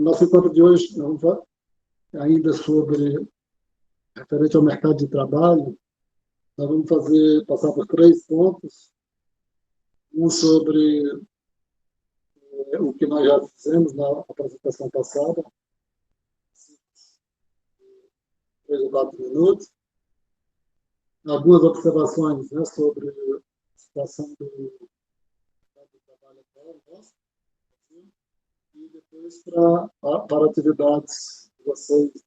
nosso encontro de hoje, nós vamos falar ainda sobre, referente ao mercado de trabalho, nós vamos passar por três pontos. Um sobre o que nós já fizemos na apresentação passada, 3 ou 4 minutos. Algumas observações, né, sobre a situação do mercado de trabalho atual, nosso, e depois para atividades de vocês.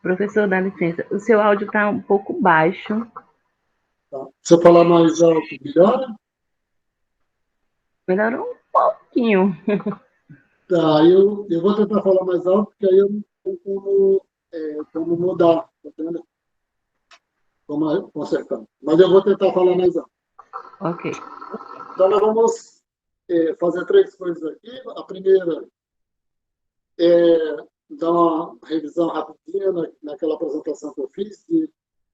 Professor, dá licença, o seu áudio está um pouco baixo. Tá. Se eu falar mais alto, melhora? Melhorou um pouquinho. Tá, eu vou tentar falar mais alto, porque aí eu não tenho como mudar, tá vendo? Como consertar. Mas eu vou tentar falar mais alto. Ok. Então, nós vamos fazer três coisas aqui. A primeira é dar uma revisão rapidinha naquela apresentação que eu fiz, de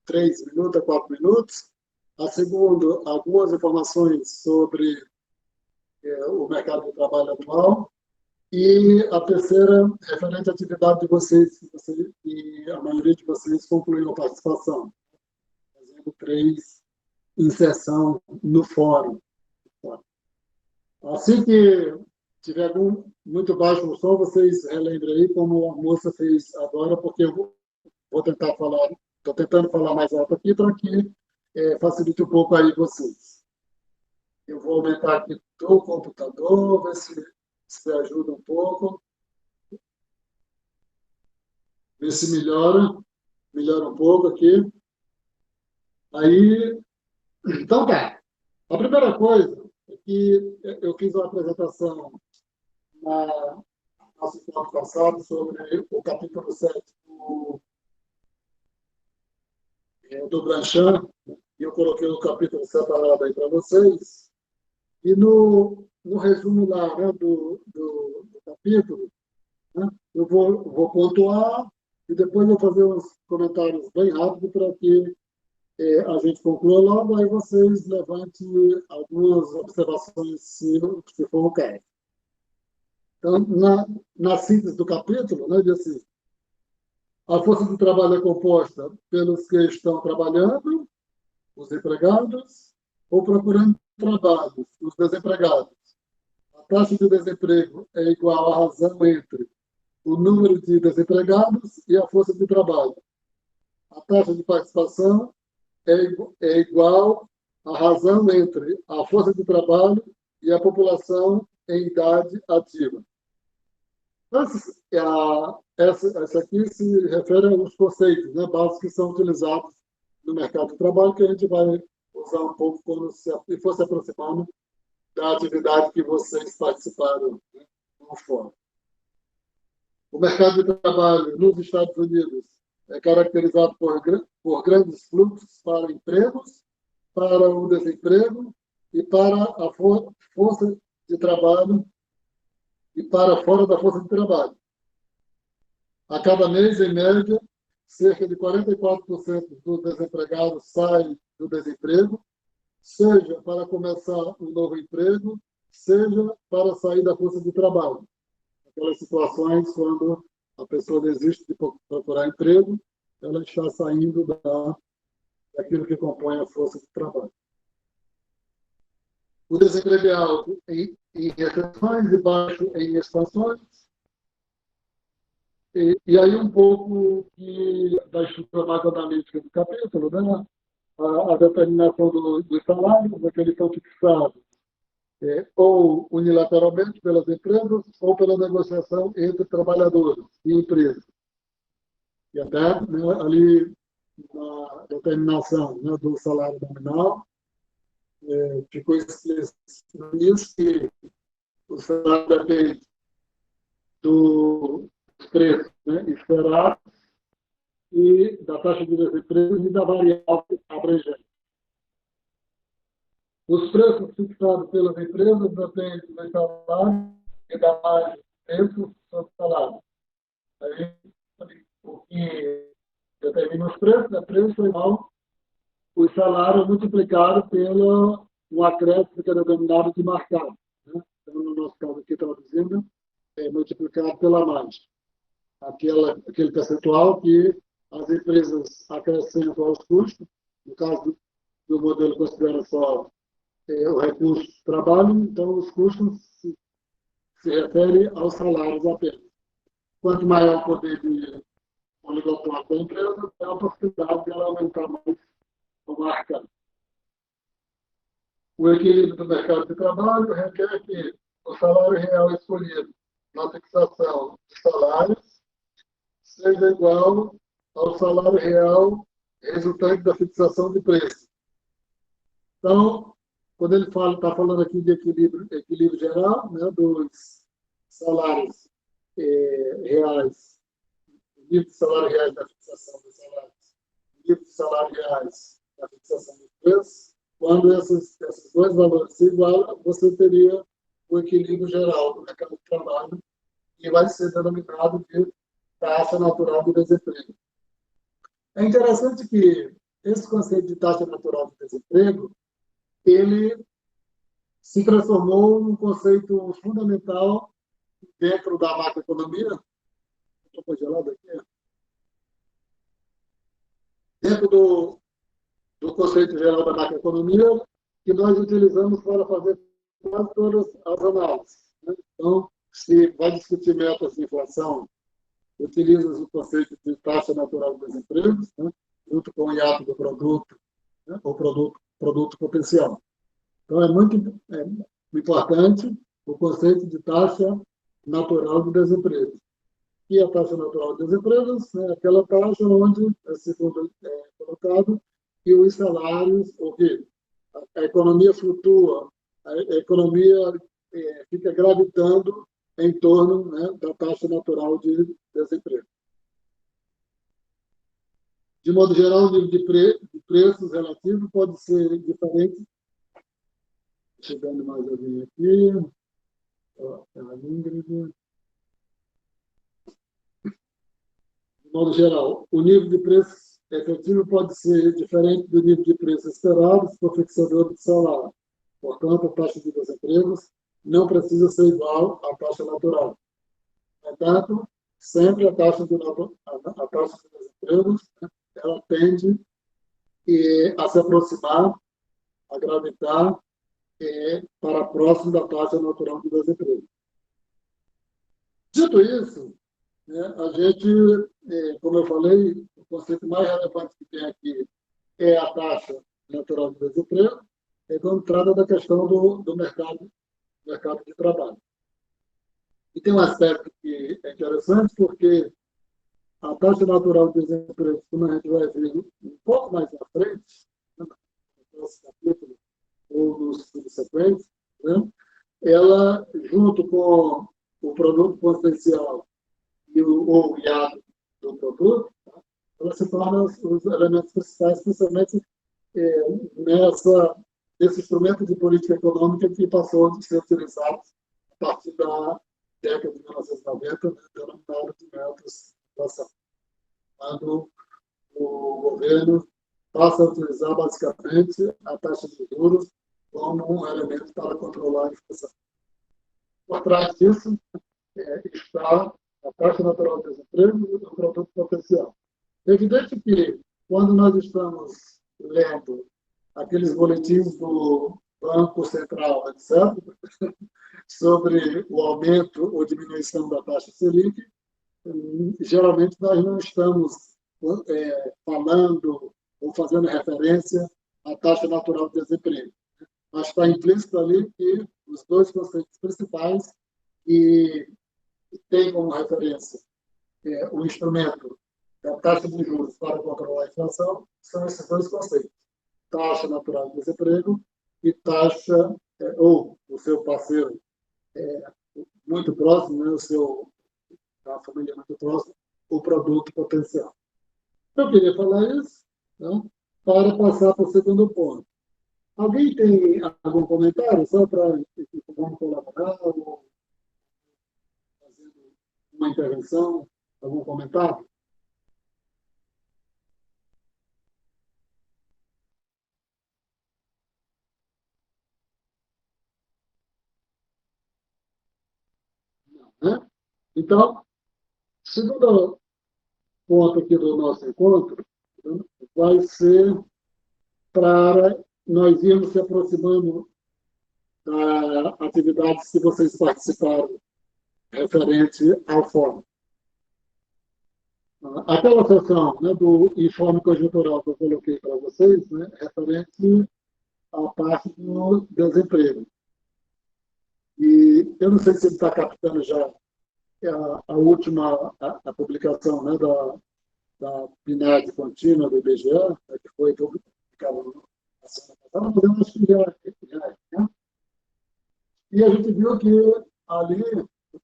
3 minutos a 4 minutos. A segunda, algumas informações sobre o mercado de trabalho atual. E a terceira, referente à atividade de vocês, que a maioria de vocês concluiu a participação, fazendo 3 inserção no fórum. Assim que tiver algum muito baixo no som, vocês relembrem aí, como a moça fez agora, porque eu vou tentar falar, estou tentando falar mais alto aqui para que facilite um pouco aí vocês. Eu vou aumentar aqui o computador, ver se ajuda um pouco. Ver se melhora um pouco aqui. Aí, então tá. A primeira coisa é que eu fiz uma apresentação na nosso encontro passado sobre o capítulo 7 do Branchan, e eu coloquei o capítulo separado aí para vocês. E no resumo lá, né, do capítulo, né, eu vou pontuar e depois vou fazer uns comentários bem rápidos para que a gente conclua logo, aí vocês levantem algumas observações, se for o caso. Então, na síntese do capítulo, né, diz assim: a força de trabalho é composta pelos que estão trabalhando, os empregados, ou procurando trabalho, os desempregados. A taxa de desemprego é igual à razão entre o número de desempregados e a força de trabalho. A taxa de participação é igual à razão entre a força de trabalho e a população em idade ativa. Essa aqui se refere aos conceitos, né, básicos que são utilizados no mercado de trabalho, que a gente vai usar um pouco quando for se aproximando da atividade que vocês participaram, né, no fórum. O mercado de trabalho nos Estados Unidos é caracterizado por grandes fluxos para empregos, para o desemprego e para a força de trabalho e para fora da força de trabalho. A cada mês, em média, cerca de 44% dos desempregados saem do desemprego, seja para começar um novo emprego, seja para sair da força de trabalho. Aquelas situações quando a pessoa desiste de procurar emprego, ela está saindo daquilo que compõe a força de trabalho. O desemprego é alto em recessões e baixo em expansões. E aí um pouco da estrutura macroanalítica do capítulo, né? A determinação dos salários, aqueles são fixados ou unilateralmente pelas empresas ou pela negociação entre trabalhadores e empresas. E até, né, ali na determinação, né, do salário nominal, ficou explícito que o salário depende dos preços, né, esperados e da taxa de desemprego e da variável abrangente. Os preços fixados pelas empresas dependem do salário e da margem de preço sobre o salário. Aí, o que determina os preços é preço igual os salários multiplicados pelo um acréscimo que é denominado de mercado. Né? Então, no nosso caso aqui, traduzindo, multiplicado pela margem. Aquele percentual que as empresas acrescentam aos custos, no caso do modelo considera só o recurso de trabalho, então os custos se referem aos salários apenas. Quanto maior o poder de oligopólio da empresa, é a possibilidade de ela aumentar mais o mercado. O equilíbrio do mercado de trabalho requer que o salário real escolhido na fixação de salários seja igual ao salário real resultante da fixação de preço. Então, quando ele está falando aqui de equilíbrio geral, né, dos salários reais, nível de salário reais da fixação dos salários, nível de salário reais da fixação dos preços, quando esses dois valores se igualam, você teria o equilíbrio geral do mercado de trabalho, que vai ser denominado de taxa natural de desemprego. É interessante que esse conceito de taxa natural de desemprego, ele se transformou num conceito fundamental dentro da macroeconomia. Estou congelado aqui. Dentro do conceito geral da macroeconomia, que nós utilizamos para fazer quase todas as análises. Né? Então, se vai discutir metas de inflação, utiliza o conceito de taxa natural de desemprego, né? Junto com o hiato do produto, né? O produto potencial. Então, é muito importante o conceito de taxa natural de desemprego. E a taxa natural de desemprego é aquela taxa onde, segundo colocado, que os salários, ou que a economia flutua, a economia fica gravitando em torno, né, da taxa natural de desemprego. De modo geral, o nível de preços relativo pode ser diferente. Chegando mais alguém aqui. A Ingrid. De modo geral, o nível de preço efetivo pode ser diferente do nível de preço esperado por fixador de salário. Portanto, a taxa de desemprego não precisa ser igual à taxa natural. No entanto, sempre a taxa de desemprego, né, ela tende a se aproximar, a gravitar para próximo da taxa natural de desemprego. Dito isso, né, a gente, como eu falei, o conceito mais relevante que tem aqui é a taxa natural de desemprego, quando trata da questão do mercado de trabalho. E tem um aspecto que é interessante, porque a taxa natural de desemprego, como a gente vai ver um pouco mais à frente, né, no próximo capítulo ou nos subsequentes, né, ela, junto com o produto potencial ou hiato do produto, tá, ela se torna os elementos principais, principalmente nesse instrumento de política econômica que passou a ser utilizado a partir da década de 1990, né, denominado de metas de inflação, quando o governo passa a utilizar basicamente a taxa de juros como um elemento para controlar a inflação. Por trás disso está a taxa natural de desemprego e o produto potencial. É evidente que, quando nós estamos lendo aqueles boletins do Banco Central, etc., sobre o aumento ou diminuição da taxa Selic, geralmente nós não estamos falando ou fazendo referência à taxa natural de desemprego. Mas está implícito ali que os dois conceitos principais que tem como referência o instrumento da taxa de juros para controlar a inflação são esses dois conceitos: taxa natural de desemprego e taxa, ou o seu parceiro muito próximo, né, a família muito próxima, o produto potencial. Eu queria falar isso, né, para passar para o segundo ponto. Alguém tem algum comentário só para vamos colaborar ou fazendo uma intervenção, algum comentário? Não, né? Então, segundo ponto aqui do nosso encontro, né, vai ser para nós irmos se aproximando das atividades que vocês participaram referente ao fórum. Aquela sessão, né, do informe conjuntural que eu coloquei para vocês, né, referente à parte do desemprego. E eu não sei se ele está captando já a última a publicação, né, da PNAD contínua do IBGE, né, que foi publicada na semana passada, podemos acho que já né? E a gente viu que ali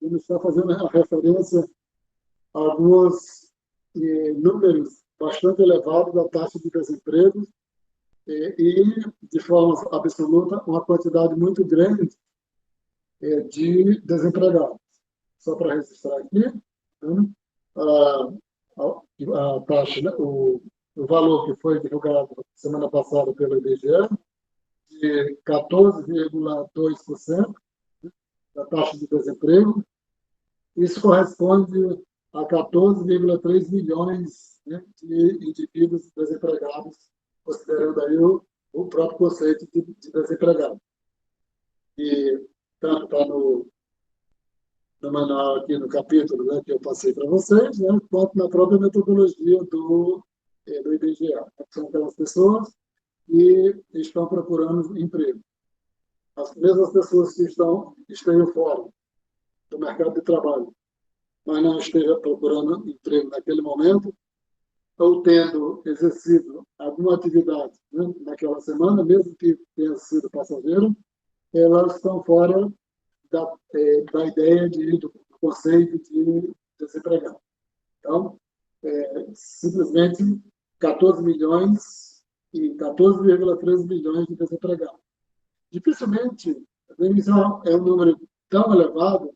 ele está fazendo a referência a alguns números bastante elevados da taxa de desemprego e, de forma absoluta, uma quantidade muito grande de desempregados. Só para registrar aqui, né? a, a taxa, né? O valor que foi divulgado semana passada pelo IBGE, de 14,2% da taxa de desemprego. Isso corresponde a 14,3 milhões, né, de indivíduos desempregados, considerando aí o próprio conceito de desempregado. E tanto está no manual aqui, no capítulo, né, que eu passei para vocês, né, quanto na própria metodologia do IBGE. São aquelas pessoas que estão procurando emprego. As mesmas pessoas que estejam fora do mercado de trabalho, mas não estejam procurando emprego naquele momento, ou tendo exercido alguma atividade, né, naquela semana, mesmo que tenha sido passageira, elas estão fora da ideia do conceito de desempregado. Então, simplesmente 14 milhões e 14,3 milhões de desempregados. Dificilmente, isso é um número tão elevado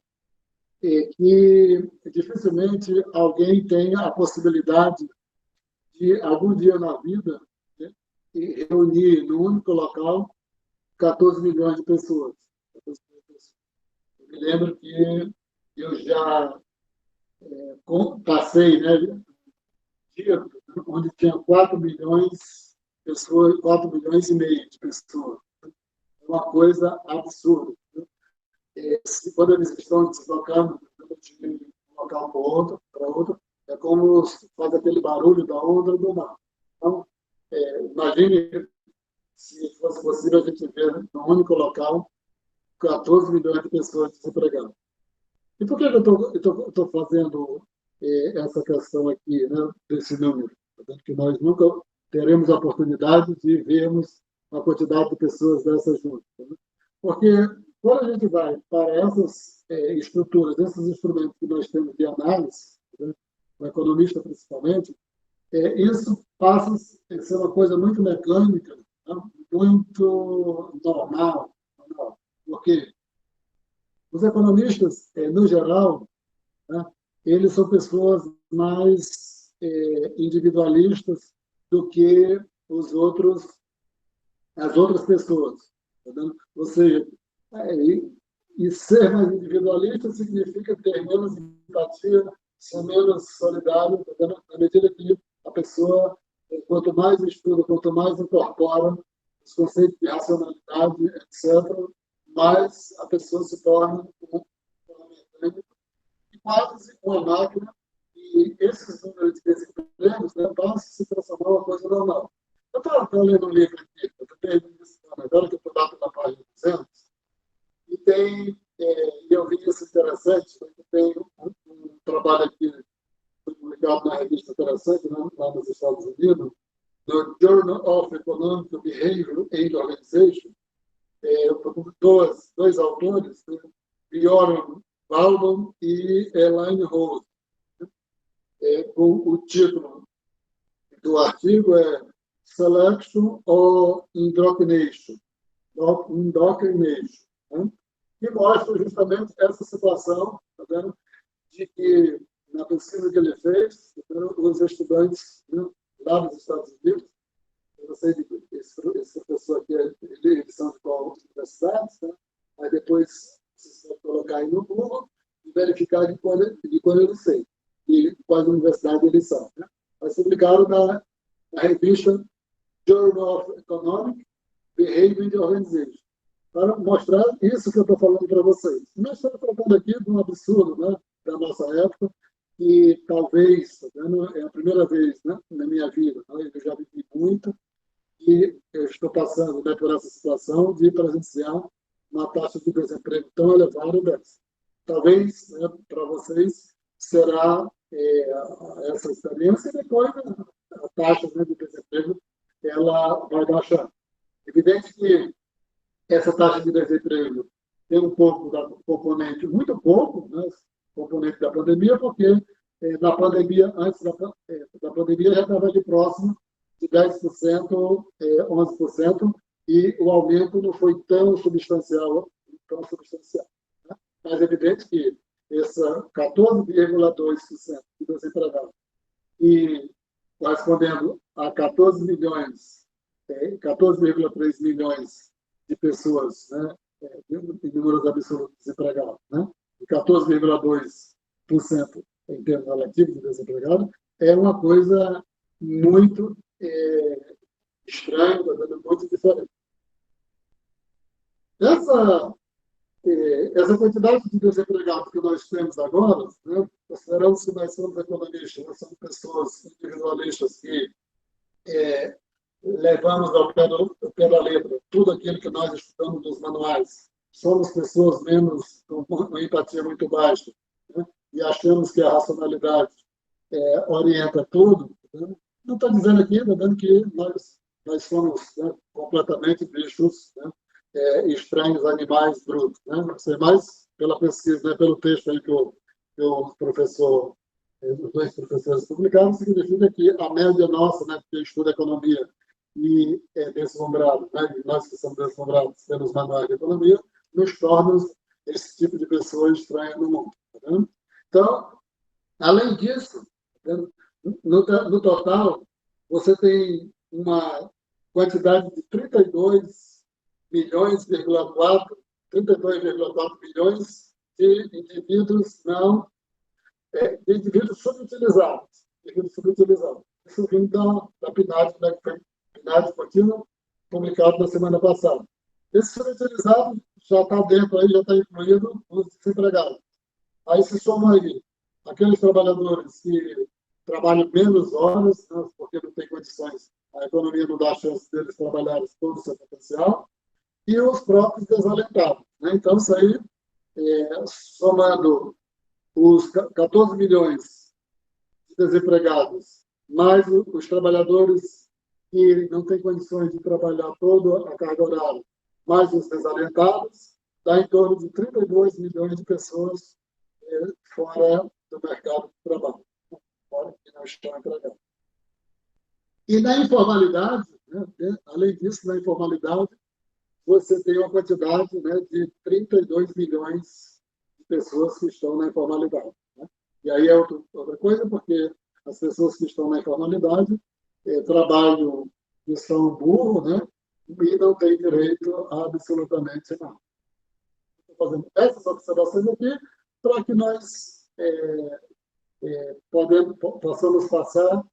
que dificilmente alguém tenha a possibilidade de, algum dia na vida, né, reunir num único local 14 milhões de pessoas. Eu me lembro que eu já passei, né, dia onde tinha 4 milhões de pessoas, 4 milhões e meio de pessoas. Uma coisa absurda. Quando eles estão deslocando de um local para outro, é como faz aquele barulho da onda do mar. Então, imagine se fosse possível a gente ver num único local 14 milhões de pessoas desempregadas. E por que eu estou fazendo essa questão aqui, né, desse número? Que nós nunca teremos a oportunidade de vermos a quantidade de pessoas dessas juntas. Né? Porque quando a gente vai para essas estruturas, esses instrumentos que nós temos de análise, né, o economista principalmente, isso passa a ser uma coisa muito mecânica, né, muito normal. Porque os economistas, no geral, né, eles são pessoas mais individualistas do que as outras pessoas. Tá vendo? Ou seja, e ser mais individualista significa ter menos empatia, ser menos solidário, tá vendo? Na medida que a pessoa, quanto mais estuda, quanto mais incorpora os conceitos de racionalidade, etc., mais a pessoa se torna quase uma máquina, e esses números de desempregos, né, passam a se transformar em uma coisa normal. Eu estou lendo um livro aqui, eu estou agora que eu estou lá na página 200, e eu vi isso interessante, que tem um trabalho aqui publicado na revista interessante, né, lá nos Estados Unidos, no Journal of Economic Behavior and Organization, dois autores, né, Bjorn Baldwin e Elaine Rose. O título do artigo é Selection or Indoctrination, né? Que mostra justamente essa situação, tá vendo? De que, na pesquisa que ele fez, os estudantes, né, lá nos Estados Unidos, eu não sei, esse professor aqui, eles são de qual universidade, né? Aí depois, se você colocar aí no Google, verificar de quando eu não sei, e quais universidades eles são. Né? Mas publicaram na revista Journal of Economic Behavior and Organization, para mostrar isso que eu estou falando para vocês. Nós estamos tratando aqui de um absurdo, né, da nossa época, e talvez, tá vendo, é a primeira vez, né, na minha vida, né, eu já vivi muito, e eu estou passando, né, por essa situação de presenciar uma taxa de desemprego tão elevada dessa. Talvez, né, para vocês será essa experiência, e depois a taxa, né, de desemprego ela vai baixar. Evidente que essa taxa de desemprego tem um pouco da componente, muito pouco, né, componente da pandemia, porque na pandemia, antes da pandemia, já estava ali próximo de 10%, 11%, e o aumento não foi tão substancial, né? Mas é evidente que essa 14,2% de desempregados e correspondendo a 14 milhões, 14,3 milhões de pessoas, né, em números absolutos desempregados, né, e 14,2% em termos relativos de desempregados, é uma coisa muito estranha, muito diferente. Essa quantidade de desempregados que nós temos agora, né, considerando que nós somos economistas, nós somos pessoas individualistas que levamos ao pé da letra tudo aquilo que nós estudamos nos manuais. Somos pessoas menos com uma empatia muito baixa, né, e achamos que a racionalidade orienta tudo. Né? Não estou dizendo aqui, estou dizendo que nós somos, né, completamente bichos, né, estranhos, animais brutos. Né? Não sei mais pela pesquisa, né, pelo texto aí que o professor, os dois professores publicaram, significa que a média nossa, né, que estuda economia e é deslumbrado, né, e nós que somos deslumbrados pelos manuais de economia, nos tornamos esse tipo de pessoa estranha no mundo. Tá vendo? Então, além disso, no total, você tem uma quantidade de 32,4 milhões de indivíduos de indivíduos subutilizados. Isso vindo da PNAD, né, que foi PNAD contínua, publicado na semana passada. Esse subutilizado já está dentro, aí, já está incluído os desempregados. Aí se soma aí aqueles trabalhadores que trabalham menos horas, né, porque não tem condições, a economia não dá chance deles trabalharem todo o seu potencial, e os próprios desalentados. Né? Então, isso aí, somando os 14 milhões de desempregados, mais os trabalhadores que não têm condições de trabalhar toda a carga horária, mais os desalentados, dá em torno de 32 milhões de pessoas fora do mercado de trabalho, fora que não estão empregados. E na informalidade, né, além disso, na informalidade, você tem uma quantidade, né, de 32 milhões de pessoas que estão na informalidade. Né? E aí é outra coisa, porque as pessoas que estão na informalidade trabalham de São Burro, né, e não têm direito a absolutamente nada. Estou fazendo essas observações aqui para que nós possamos passar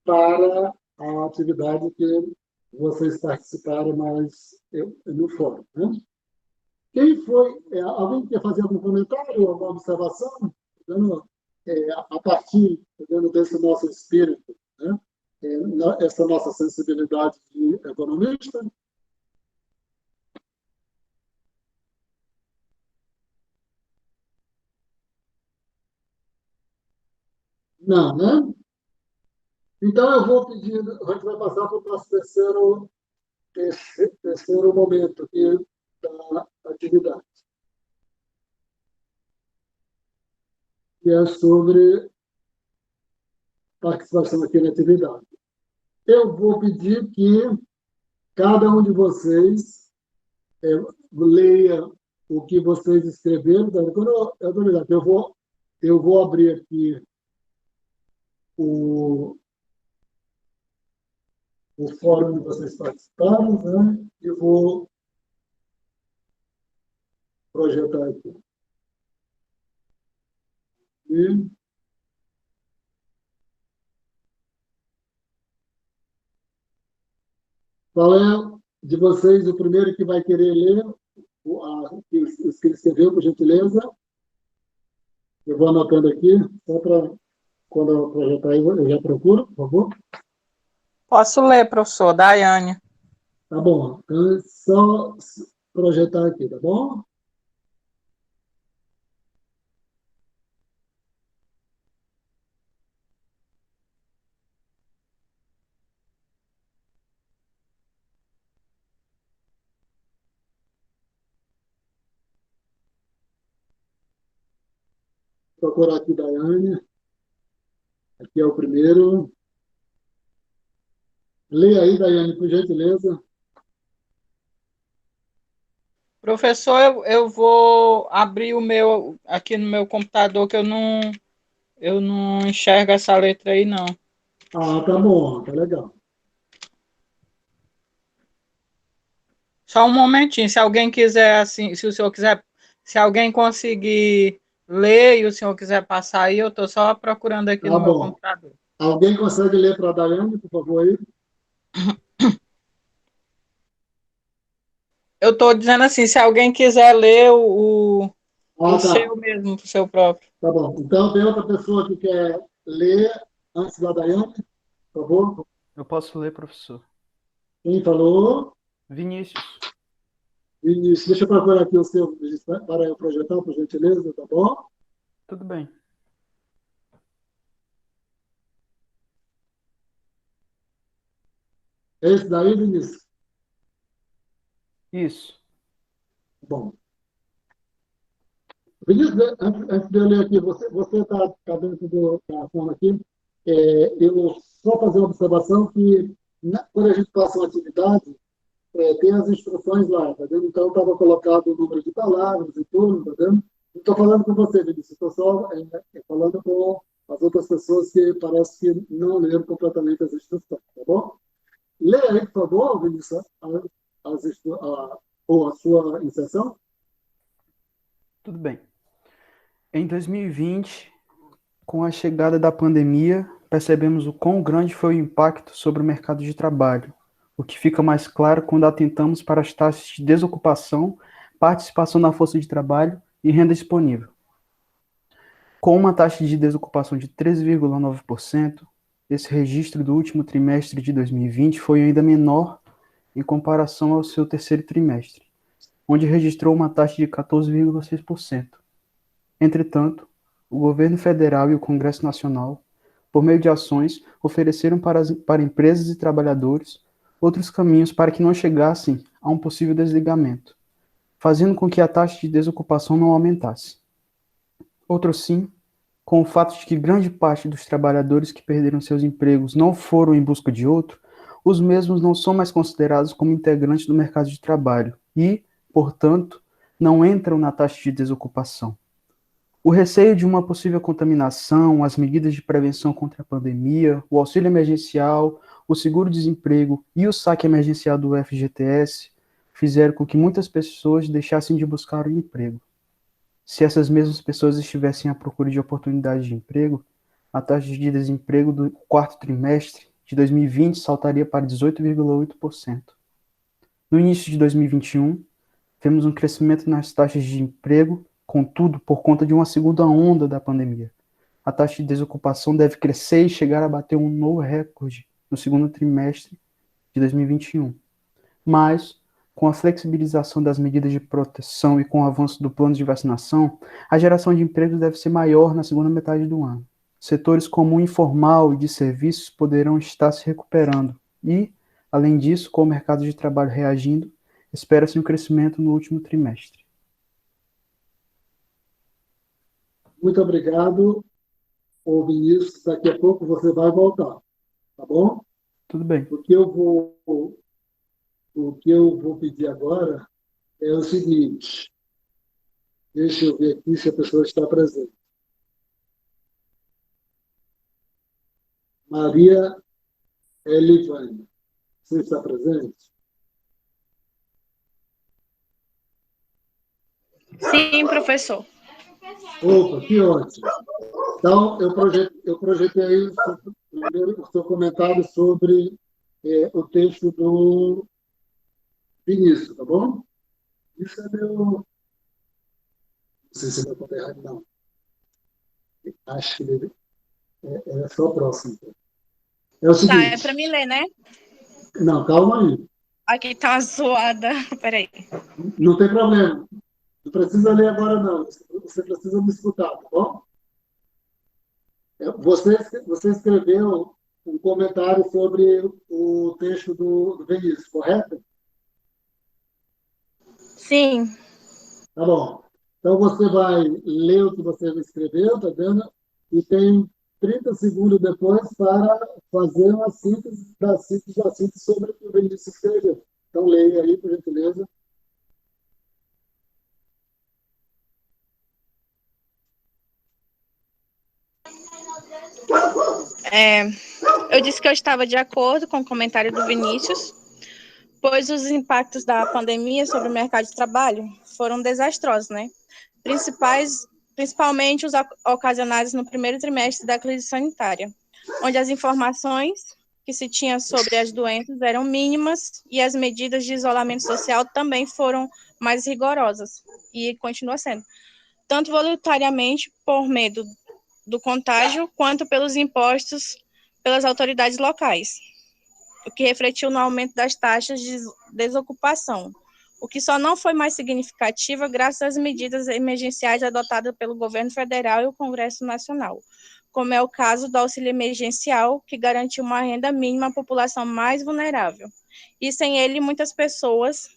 para a atividade que vocês participaram, mas eu não fórum. Né? Quem foi? Alguém quer fazer algum comentário, alguma observação? A partir desse nosso espírito, né? Essa nossa sensibilidade de economista? Não, né? Então, eu vou pedir, a gente vai passar para o nosso terceiro momento aqui da atividade, que é sobre participação aqui na atividade. Eu vou pedir que cada um de vocês leia o que vocês escreveram. Eu vou abrir aqui o fórum onde vocês participaram, né? E vou projetar aqui. aqui. Qual é de vocês o primeiro que vai querer ler os que ele escreveu, por gentileza? Eu vou anotando aqui, só para quando eu projetar eu já procuro, por favor. Posso ler, professor, Daiane. Tá bom, então é só projetar aqui, tá bom? Vou procurar aqui, Daiane. Aqui é o primeiro. Leia aí, Daiane, por gentileza. Professor, eu vou abrir o meu aqui no meu computador, que eu não enxergo essa letra aí, não. Ah, tá bom, tá legal. Só um momentinho, se alguém quiser, assim, se o senhor quiser, se alguém conseguir ler e o senhor quiser passar aí, eu estou só procurando aqui Tá no meu bom. computador. Alguém consegue ler para a Daiane, por favor, aí? Eu estou dizendo assim, se alguém quiser ler o Ah, tá. seu mesmo, o seu próprio. Tá bom. Então, tem outra pessoa que quer ler antes da Daiane, por favor? Eu posso ler, professor. Quem falou? Vinícius. Vinícius. Deixa eu procurar aqui o seu para eu projetar, por gentileza, tá bom? Tudo bem. É esse daí, Vinícius? Isso. Bom. Vinícius, antes de eu ler aqui, você está dentro da forma aqui, eu só fazer uma observação que quando a gente passa uma atividade, tem as instruções lá, tá vendo? Então, estava colocado o número de palavras e tudo, tá vendo? Não estou falando com você, Vinícius, estou só falando com as outras pessoas que parece que não leram completamente as instruções, tá bom? Leia aí, por favor, Vinícius, ou a sua inserção. Tudo bem. Em 2020, com a chegada da pandemia, percebemos o quão grande foi o impacto sobre o mercado de trabalho, o que fica mais claro quando atentamos para as taxas de desocupação, participação na força de trabalho e renda disponível. Com uma taxa de desocupação de 13,9%, esse registro do último trimestre de 2020 foi ainda menor em comparação ao seu terceiro trimestre, onde registrou uma taxa de 14,6%. Entretanto, o governo federal e o Congresso Nacional, por meio de ações, ofereceram para empresas e trabalhadores outros caminhos para que não chegassem a um possível desligamento, fazendo com que a taxa de desocupação não aumentasse. Outro sim, com o fato de que grande parte dos trabalhadores que perderam seus empregos não foram em busca de outro, os mesmos não são mais considerados como integrantes do mercado de trabalho e, portanto, não entram na taxa de desocupação. O receio de uma possível contaminação, as medidas de prevenção contra a pandemia, o auxílio emergencial, o seguro-desemprego e o saque emergencial do FGTS fizeram com que muitas pessoas deixassem de buscar um emprego. Se essas mesmas pessoas estivessem à procura de oportunidades de emprego, a taxa de desemprego do quarto trimestre de 2020 saltaria para 18,8%. No início de 2021, vemos um crescimento nas taxas de emprego, contudo, por conta de uma segunda onda da pandemia. A taxa de desocupação deve crescer e chegar a bater um novo recorde no segundo trimestre de 2021. Mas, com a flexibilização das medidas de proteção e com o avanço do plano de vacinação, a geração de empregos deve ser maior na segunda metade do ano. Setores como o informal e de serviços poderão estar se recuperando e, além disso, com o mercado de trabalho reagindo, espera-se um crescimento no último trimestre. Muito obrigado, ô Vinícius. Daqui a pouco você vai voltar, tá bom? Tudo bem. O que eu vou pedir agora é o seguinte. Deixa eu ver aqui se a pessoa está presente. Maria Elivane, você está presente? Sim, professor. Opa, que ótimo. Então, eu projetei aí o seu comentário sobre o texto do Vinícius, tá bom? Isso é meu. Não sei se é meu papel errado, não. Acho que é só o próximo. É o Tá, é seguinte. para mim ler, né? Não, calma aí. Aqui tá uma zoada. Peraí. Não tem problema. Não precisa ler agora, não. Você precisa me escutar, tá bom? Você escreveu um comentário sobre o texto do Vinícius, correto? Sim. Tá bom. Então você vai ler o que você escreveu, tá vendo? E tem 30 segundos depois para fazer uma síntese sobre o que o Vinícius escreveu. Então leia aí, por gentileza. Eu disse que eu estava de acordo com o comentário do Vinícius, pois os impactos da pandemia sobre o mercado de trabalho foram desastrosos, né? Principalmente os ocasionados no primeiro trimestre da crise sanitária, onde as informações que se tinha sobre as doenças eram mínimas e as medidas de isolamento social também foram mais rigorosas, e continua sendo, tanto voluntariamente por medo do contágio, quanto pelos impostos pelas autoridades locais, o que refletiu no aumento das taxas de desocupação, o que só não foi mais significativa graças às medidas emergenciais adotadas pelo governo federal e o Congresso Nacional, como é o caso do auxílio emergencial, que garantiu uma renda mínima à população mais vulnerável. E sem ele, muitas pessoas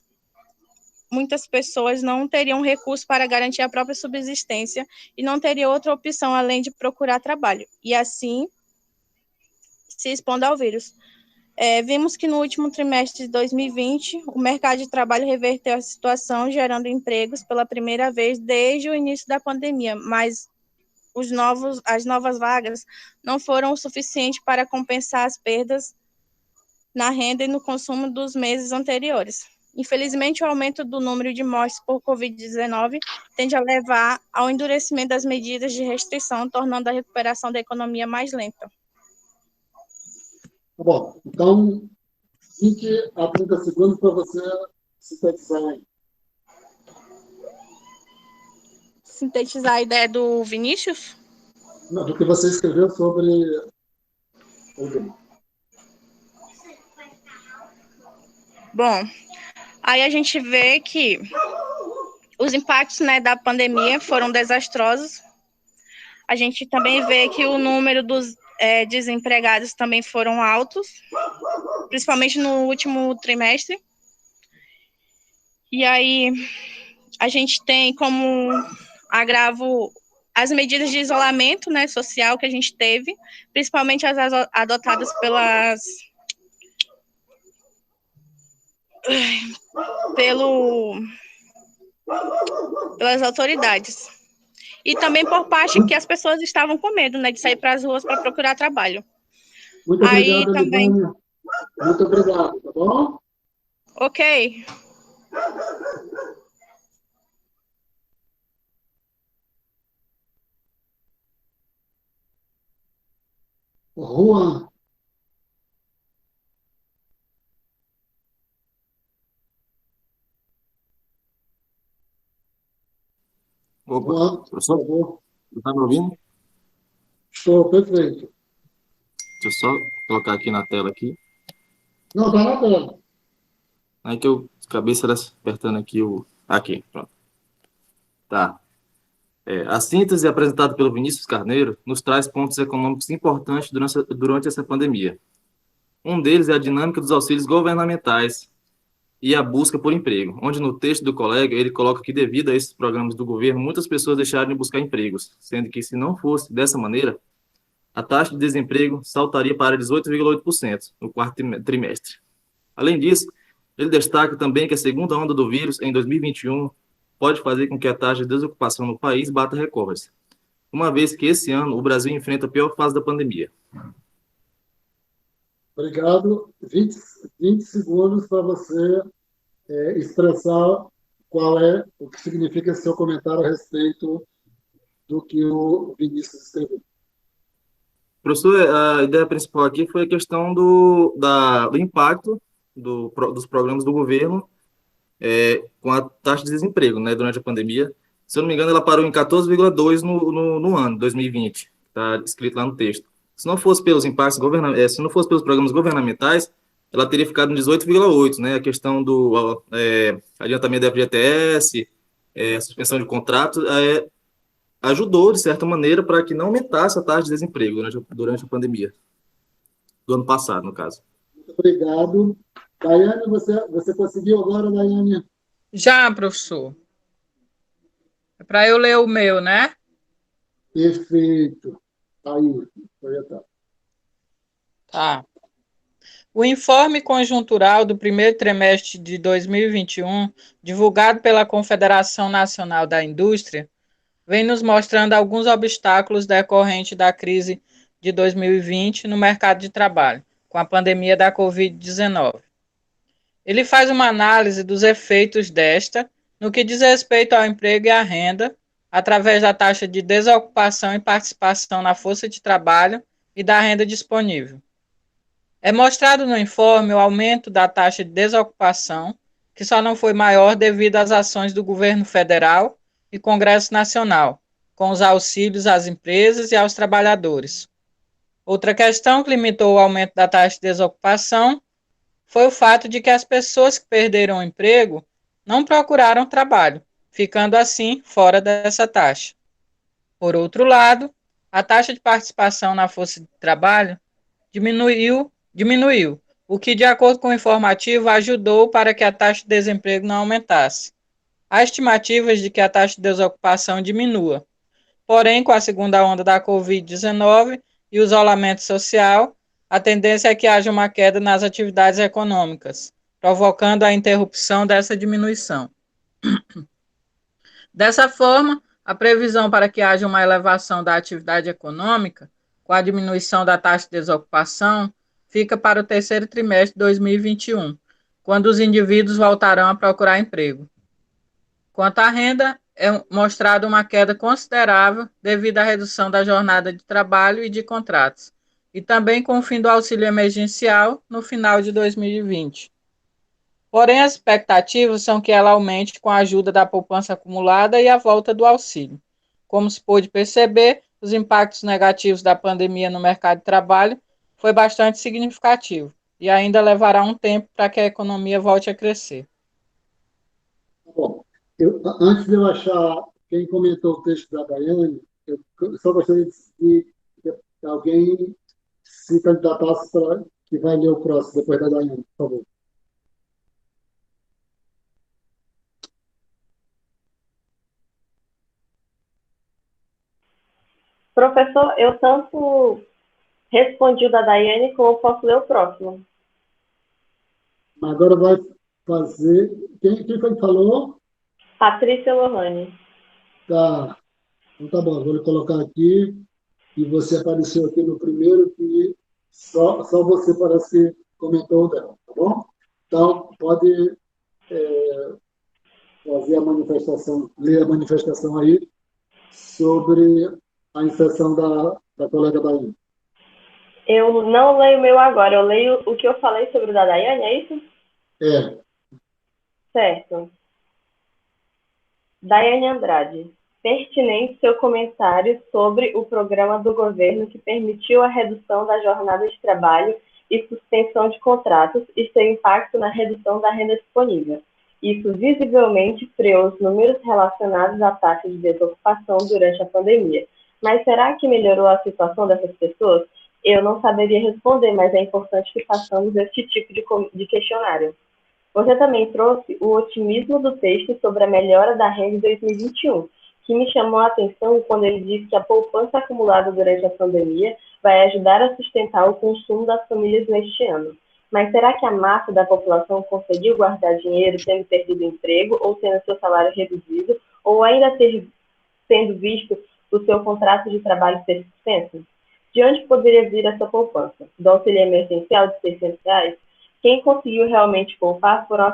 não teriam recurso para garantir a própria subsistência e não teria outra opção além de procurar trabalho, e assim se expondo ao vírus. Vimos que no último trimestre de 2020, o mercado de trabalho reverteu a situação, gerando empregos pela primeira vez desde o início da pandemia, mas as novas vagas não foram o suficiente para compensar as perdas na renda e no consumo dos meses anteriores. Infelizmente, o aumento do número de mortes por Covid-19 tende a levar ao endurecimento das medidas de restrição, tornando a recuperação da economia mais lenta. Tá bom. Então, 20 a 30 segundos para você sintetizar aí. Sintetizar a ideia do Vinícius? Não, do que você escreveu sobre o bem. Bom, aí a gente vê que os impactos, né, da pandemia foram desastrosos. A gente também vê que o número dos desempregados também foram altos, principalmente no último trimestre. E aí a gente tem como agravo as medidas de isolamento, né, social que a gente teve, principalmente as adotadas pelas autoridades. E também por parte que as pessoas estavam com medo, né, de sair para as ruas para procurar trabalho. Muito Aí obrigado, também. Elivânia. Muito obrigado, tá bom? Ok. Juan. Opa, Juan, por professor, favor. tá me ouvindo? Estou perfeito. Deixa eu só colocar aqui na tela aqui. Não, está na tela. Aí que eu acabei apertando aqui o... Aqui, pronto. Tá. A síntese apresentada pelo Vinícius Carneiro nos traz pontos econômicos importantes durante essa pandemia. Um deles é a dinâmica dos auxílios governamentais e a busca por emprego, onde no texto do colega ele coloca que devido a esses programas do governo, muitas pessoas deixaram de buscar empregos, sendo que se não fosse dessa maneira, a taxa de desemprego saltaria para 18,8% no quarto trimestre. Além disso, ele destaca também que a segunda onda do vírus em 2021 pode fazer com que a taxa de desocupação no país bata recordes, uma vez que esse ano o Brasil enfrenta a pior fase da pandemia. Obrigado. 20 segundos para você expressar o que significa esse seu comentário a respeito do que o Vinícius escreveu. Professor, a ideia principal aqui foi a questão do impacto dos programas do governo com a taxa de desemprego, né, durante a pandemia. Se eu não me engano, ela parou em 14,2 no ano, 2020, está escrito lá no texto. Se não fosse pelos impactos se não fosse pelos programas governamentais, ela teria ficado em 18,8, né, a questão do adiantamento da FGTS, suspensão de contratos, ajudou, de certa maneira, para que não aumentasse a taxa de desemprego durante a pandemia, do ano passado, no caso. Muito obrigado. Daiane, você conseguiu agora, Daiane? Já, professor. É para eu ler o meu, né? Perfeito. Aí, projetar. Tá. O informe conjuntural do primeiro trimestre de 2021, divulgado pela Confederação Nacional da Indústria, vem nos mostrando alguns obstáculos decorrentes da crise de 2020 no mercado de trabalho, com a pandemia da Covid-19. Ele faz uma análise dos efeitos desta no que diz respeito ao emprego e à renda, através da taxa de desocupação e participação na força de trabalho e da renda disponível. É mostrado no informe o aumento da taxa de desocupação, que só não foi maior devido às ações do governo federal e Congresso Nacional, com os auxílios às empresas e aos trabalhadores. Outra questão que limitou o aumento da taxa de desocupação foi o fato de que as pessoas que perderam o emprego não procuraram trabalho, ficando assim fora dessa taxa. Por outro lado, a taxa de participação na força de trabalho diminuiu, o que, de acordo com o informativo, ajudou para que a taxa de desemprego não aumentasse. Há estimativas de que a taxa de desocupação diminua. Porém, com a segunda onda da Covid-19 e o isolamento social, a tendência é que haja uma queda nas atividades econômicas, provocando a interrupção dessa diminuição. Dessa forma, a previsão para que haja uma elevação da atividade econômica, com a diminuição da taxa de desocupação, fica para o terceiro trimestre de 2021, quando os indivíduos voltarão a procurar emprego. Quanto à renda, é mostrada uma queda considerável devido à redução da jornada de trabalho e de contratos, e também com o fim do auxílio emergencial no final de 2020. Porém, as expectativas são que ela aumente com a ajuda da poupança acumulada e a volta do auxílio. Como se pôde perceber, os impactos negativos da pandemia no mercado de trabalho foi bastante significativo e ainda levará um tempo para que a economia volte a crescer. Bom, antes de eu achar quem comentou o texto da Daiane, eu só gostaria que alguém se candidatasse para que vai ler o próximo depois da Daiane, por favor. Professor, eu tanto respondi o da Daiane como posso ler o próximo. Mas agora vai fazer... Quem foi que falou? Patrícia Lohane. Tá. Então tá bom, vou colocar aqui. E você apareceu aqui no primeiro, que só você parece que comentou o dela, tá bom? Então, pode fazer a manifestação, ler a manifestação aí sobre a inserção da colega Daiane. Eu não leio o meu agora, eu leio o que eu falei sobre o da Daiane, é isso? É. Certo. Daiane Andrade. Pertinente seu comentário sobre o programa do governo que permitiu a redução da jornada de trabalho e suspensão de contratos e seu impacto na redução da renda disponível. Isso visivelmente freou os números relacionados à taxa de desocupação durante a pandemia. Mas será que melhorou a situação dessas pessoas? Eu não saberia responder, mas é importante que façamos esse tipo de questionário. Você também trouxe o otimismo do texto sobre a melhora da renda em 2021, que me chamou a atenção quando ele disse que a poupança acumulada durante a pandemia vai ajudar a sustentar o consumo das famílias neste ano. Mas será que a massa da população conseguiu guardar dinheiro tendo perdido o emprego ou tendo seu salário reduzido ou ainda tendo visto o seu contrato de trabalho ser suspenso? De onde poderia vir essa poupança? Do auxílio emergencial de R$600? Quem conseguiu realmente poupar foram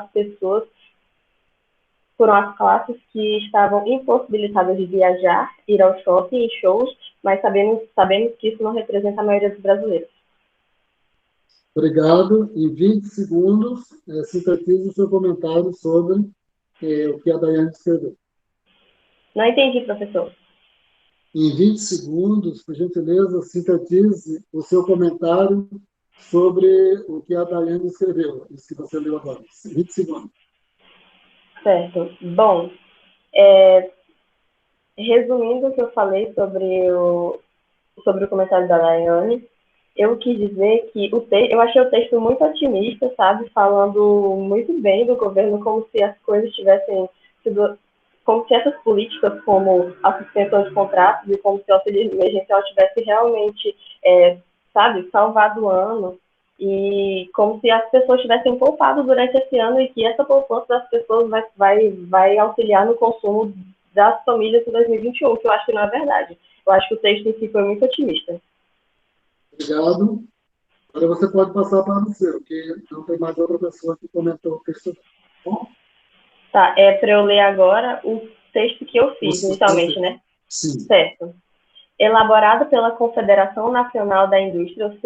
as classes que estavam impossibilitadas de viajar, ir ao shopping e shows mas sabemos que isso não representa a maioria dos brasileiros. Obrigado. Em 20 segundos, sintetize o seu comentário sobre o que a Daiane escreveu. Não entendi, professor. Em 20 segundos, por gentileza, sintetize o seu comentário sobre o que a Daiane escreveu, isso que você leu agora. 20 segundos. Certo. Bom, resumindo o que eu falei sobre o comentário da Daiane, eu quis dizer que eu achei o texto muito otimista, sabe? Falando muito bem do governo, como se as coisas tivessem sido, como se essas políticas, como a suspensão de contratos e como se o auxílio emergencial tivesse realmente, sabe, salvado o ano, e como se as pessoas tivessem poupado durante esse ano e que essa poupança das pessoas vai auxiliar no consumo das famílias em 2021, que eu acho que não é verdade. Eu acho que o texto em si foi muito otimista. Obrigado. Agora você pode passar para o seu, que não tem mais outra pessoa que comentou o texto. Bom? Tá, para eu ler agora o texto que eu fiz inicialmente, né? Sim. Certo. Elaborado pela Confederação Nacional da Indústria, o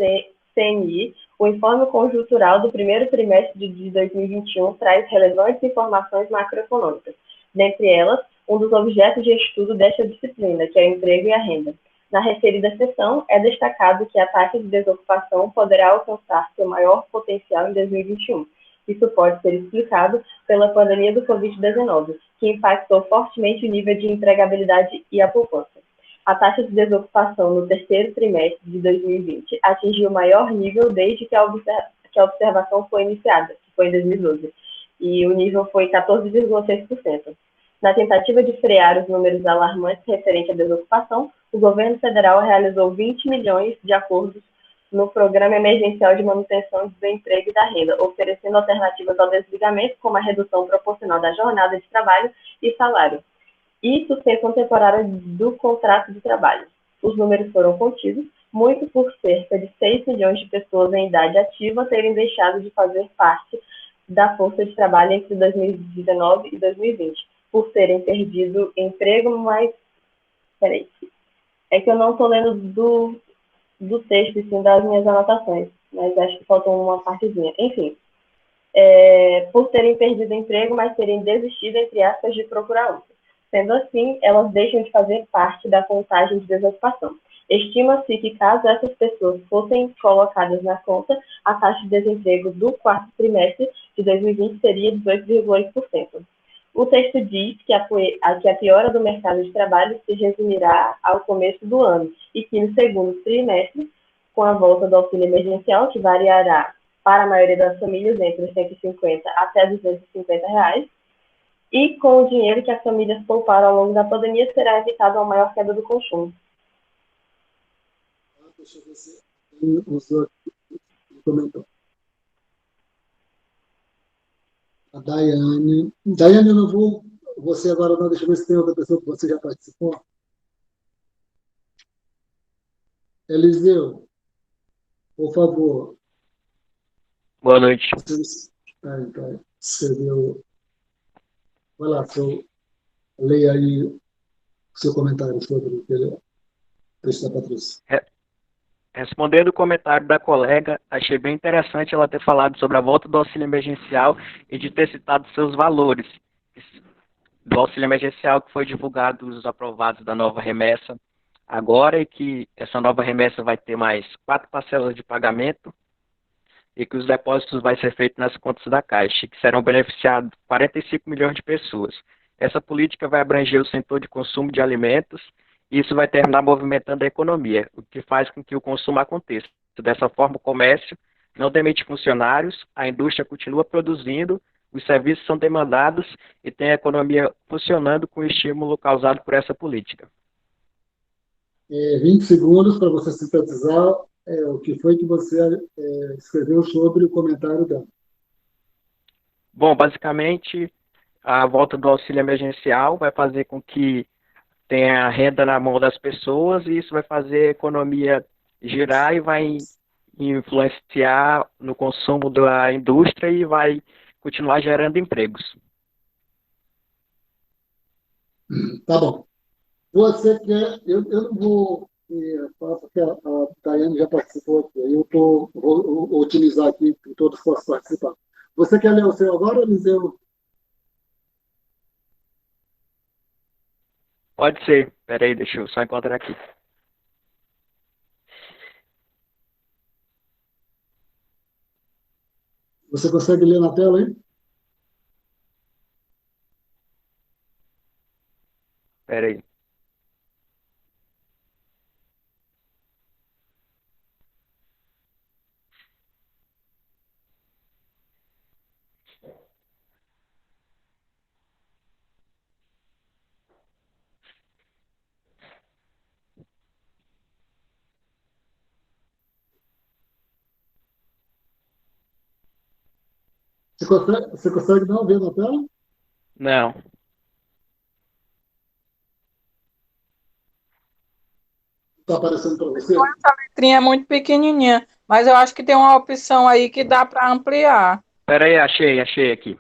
CNI, o informe conjuntural do primeiro trimestre de 2021 traz relevantes informações macroeconômicas. Dentre elas, um dos objetos de estudo desta disciplina, que é o emprego e a renda. Na referida seção, é destacado que a taxa de desocupação poderá alcançar seu maior potencial em 2021. Isso pode ser explicado pela pandemia do Covid-19, que impactou fortemente o nível de empregabilidade e a poupança. A taxa de desocupação no terceiro trimestre de 2020 atingiu o maior nível desde que a observação foi iniciada, que foi em 2012, e o nível foi 14,6%. Na tentativa de frear os números alarmantes referentes à desocupação, o governo federal realizou 20 milhões de acordos no Programa Emergencial de Manutenção do Emprego e da Renda, oferecendo alternativas ao desligamento, como a redução proporcional da jornada de trabalho e salário, e suspensão temporária do contrato de trabalho. Os números foram contidos, muito por cerca de 6 milhões de pessoas em idade ativa terem deixado de fazer parte da força de trabalho entre 2019 e 2020, por terem perdido emprego, mas... Peraí. É que eu não estou lendo do texto, sim, das minhas anotações, mas acho que falta uma partezinha. Enfim, por terem perdido emprego, mas terem desistido, entre aspas, de procurar outro. Sendo assim, elas deixam de fazer parte da contagem de desocupação. Estima-se que, caso essas pessoas fossem colocadas na conta, a taxa de desemprego do quarto trimestre de 2020 seria 18,8%. O texto diz que a piora do mercado de trabalho se resumirá ao começo do ano e que no segundo trimestre, com a volta do auxílio emergencial, que variará para a maioria das famílias entre 150 até 250 reais, e com o dinheiro que as famílias pouparam ao longo da pandemia, será evitada uma maior queda do consumo. Deixa eu ver se os outros comentou. A Daiane. Daiane, eu não vou. Você agora não, deixa eu ver se tem outra pessoa que você já participou. Eliseu, por favor. Boa noite. Você escreveu. Vai lá, leia aí o seu comentário sobre o texto da Patrícia. Respondendo o comentário da colega, achei bem interessante ela ter falado sobre a volta do auxílio emergencial e de ter citado seus valores do auxílio emergencial que foi divulgado, os aprovados da nova remessa agora, e que essa nova remessa vai ter mais 4 parcelas de pagamento e que os depósitos vai ser feitos nas contas da Caixa, que serão beneficiados 45 milhões de pessoas. Essa política vai abranger o setor de consumo de alimentos e isso vai terminar movimentando a economia, o que faz com que o consumo aconteça. Dessa forma, o comércio não demite funcionários, a indústria continua produzindo, os serviços são demandados e tem a economia funcionando com o estímulo causado por essa política. 20 segundos para você sintetizar o que foi que você escreveu sobre o comentário dela. Bom, basicamente, a volta do auxílio emergencial vai fazer com que tenha renda na mão das pessoas e isso vai fazer a economia girar e vai influenciar no consumo da indústria e vai continuar gerando empregos. Tá bom. Você quer... Eu não vou porque a Daiane já participou aqui. Aí vou utilizar aqui que todos possam participar. Você quer ler o seu agora, Eliseu? Pode ser. Peraí, deixa eu só encontrar aqui. Você consegue ler na tela aí? Peraí. Você consegue não ver na tela? Não. Está aparecendo para você? Essa letrinha é muito pequenininha, mas eu acho que tem uma opção aí que dá para ampliar. Peraí, achei aqui.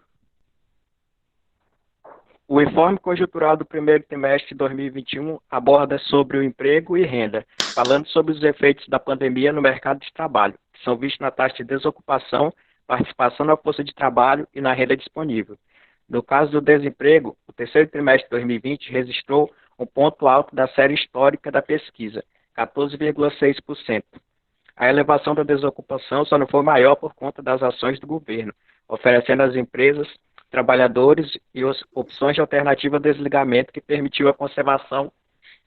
O informe conjuntural do primeiro trimestre de 2021 aborda sobre o emprego e renda, falando sobre os efeitos da pandemia no mercado de trabalho, que são vistos na taxa de desocupação, participação na força de trabalho e na renda disponível. No caso do desemprego, o terceiro trimestre de 2020 registrou um ponto alto da série histórica da pesquisa, 14,6%. A elevação da desocupação só não foi maior por conta das ações do governo, oferecendo às empresas, trabalhadores e opções de alternativa ao desligamento que permitiu a conservação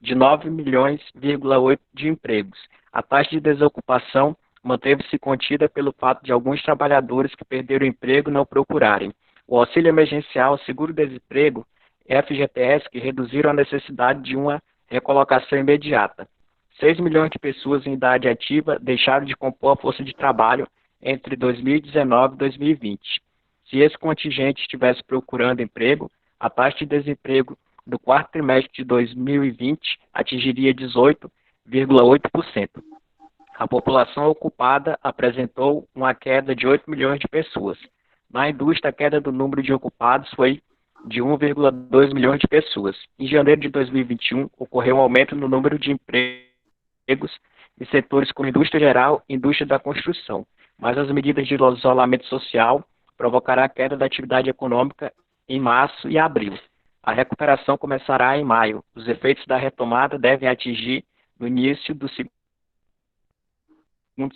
de 9 milhões,8 de empregos. A taxa de desocupação manteve-se contida pelo fato de alguns trabalhadores que perderam o emprego não procurarem o auxílio emergencial, seguro-desemprego, FGTS, que reduziram a necessidade de uma recolocação imediata. 6 milhões de pessoas em idade ativa deixaram de compor a força de trabalho entre 2019 e 2020. Se esse contingente estivesse procurando emprego, a taxa de desemprego do quarto trimestre de 2020 atingiria 18,8%. A população ocupada apresentou uma queda de 8 milhões de pessoas. Na indústria, a queda do número de ocupados foi de 1,2 milhões de pessoas. Em janeiro de 2021, ocorreu um aumento no número de empregos em setores como indústria geral e indústria da construção, mas as medidas de isolamento social provocará a queda da atividade econômica em março e abril. A recuperação começará em maio. Os efeitos da retomada devem atingir no início do segundo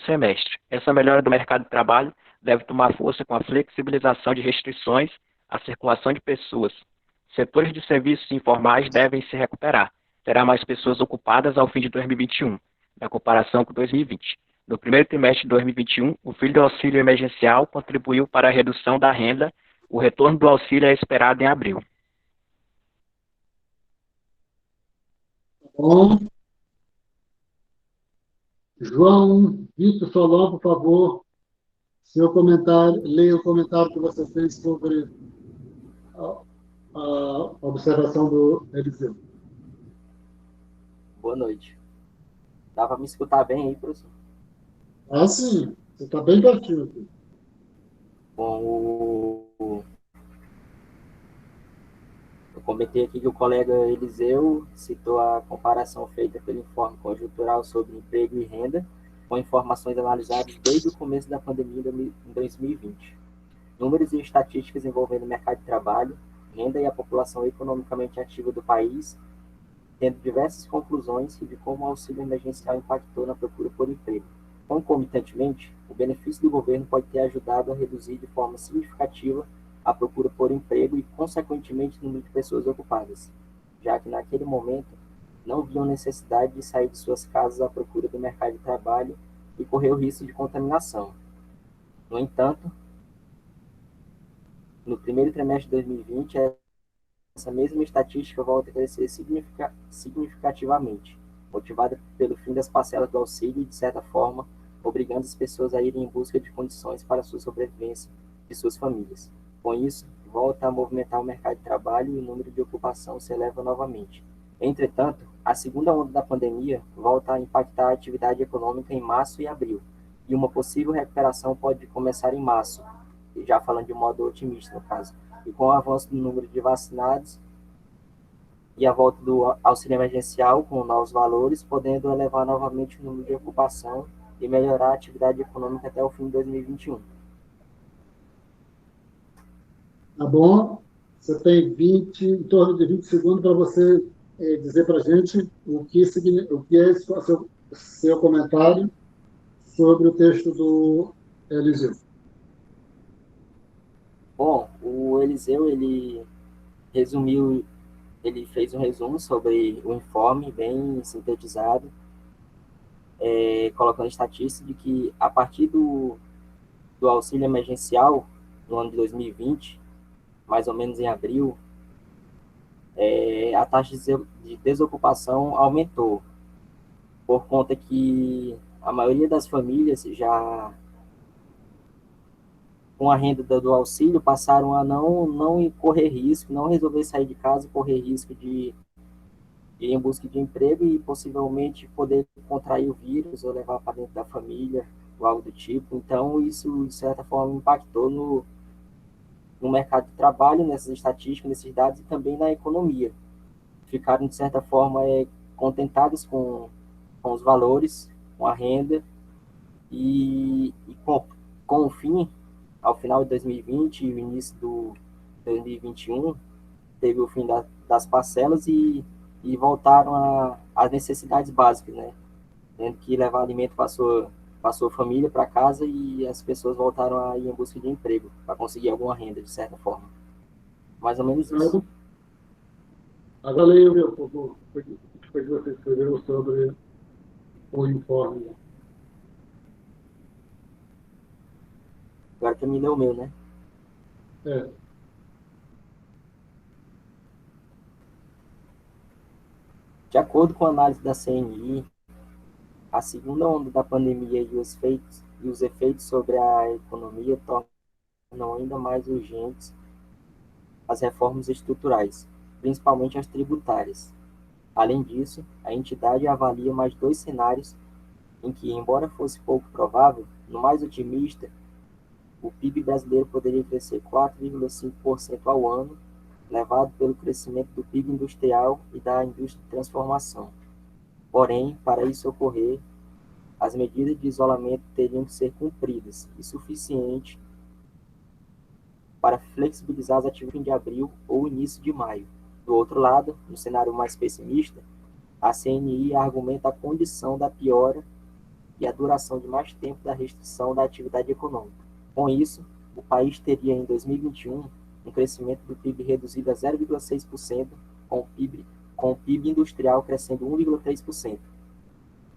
semestre. Essa melhora do mercado de trabalho deve tomar força com a flexibilização de restrições à circulação de pessoas. Setores de serviços informais devem se recuperar. Terá mais pessoas ocupadas ao fim de 2021, na comparação com 2020. No primeiro trimestre de 2021, o fim do auxílio emergencial contribuiu para a redução da renda. O retorno do auxílio é esperado em abril. Bom. João Vitor Solon, por favor, seu comentário, leia o comentário que você fez sobre a observação do Eliseu. Boa noite. Dá para me escutar bem aí, professor? Ah, sim. Você está bem pertinho aqui. Bom, eu comentei aqui que o colega Eliseu citou a comparação feita pelo informe conjuntural sobre emprego e renda, com informações analisadas desde o começo da pandemia em 2020. Números e estatísticas envolvendo o mercado de trabalho, renda e a população economicamente ativa do país, tendo diversas conclusões de como o auxílio emergencial impactou na procura por emprego. Concomitantemente, o benefício do governo pode ter ajudado a reduzir de forma significativa a procura por emprego e, consequentemente, o número de pessoas ocupadas, já que naquele momento não viam necessidade de sair de suas casas à procura do mercado de trabalho e correr o risco de contaminação. No entanto, no primeiro trimestre de 2020, essa mesma estatística volta a crescer significativamente, motivada pelo fim das parcelas do auxílio e, de certa forma, obrigando as pessoas a irem em busca de condições para a sua sobrevivência e suas famílias. Com isso, volta a movimentar o mercado de trabalho e o número de ocupação se eleva novamente. Entretanto, a segunda onda da pandemia volta a impactar a atividade econômica em março e abril, e uma possível recuperação pode começar em março, já falando de modo otimista no caso, e com o avanço do número de vacinados e a volta do auxílio emergencial com novos valores, podendo elevar novamente o número de ocupação e melhorar a atividade econômica até o fim de 2021. Tá bom? Você tem em torno de 20 segundos para você dizer para a gente o que é seu comentário sobre o texto do Eliseu. Bom, o Eliseu, ele fez um resumo sobre o informe, bem sintetizado, colocando estatística de que a partir do auxílio emergencial, no ano de 2020, mais ou menos em abril, a taxa de desocupação aumentou, por conta que a maioria das famílias já com a renda do auxílio passaram a não correr risco, não resolver sair de casa e correr risco de ir em busca de emprego e possivelmente poder contrair o vírus ou levar para dentro da família ou algo do tipo. Então, isso, de certa forma, impactou no mercado de trabalho, nessas estatísticas, nesses dados e também na economia. Ficaram, de certa forma, contentados com os valores, com a renda e com o fim, ao final de 2020 e o início do 2021, teve o fim das parcelas e voltaram às necessidades básicas, né? Tendo que levar alimento para sua família, para casa, e as pessoas voltaram a ir em busca de emprego, para conseguir alguma renda, de certa forma. Mais ou menos isso. Agora leia o que foi que você escreveu sobre o informe. Agora terminei o meu, né? De acordo com a análise da CNI, a segunda onda da pandemia e os efeitos sobre a economia tornam ainda mais urgentes as reformas estruturais, principalmente as tributárias. Além disso, a entidade avalia mais 2 cenários em que, embora fosse pouco provável, no mais otimista, o PIB brasileiro poderia crescer 4,5% ao ano, levado pelo crescimento do PIB industrial e da indústria de transformação. Porém, para isso ocorrer, as medidas de isolamento teriam que ser cumpridas e suficiente para flexibilizar as atividades de abril ou início de maio. Do outro lado, no cenário mais pessimista, a CNI argumenta a condição da piora e a duração de mais tempo da restrição da atividade econômica. Com isso, o país teria em 2021 um crescimento do PIB reduzido a 0,6%, com o PIB industrial crescendo 1,3%.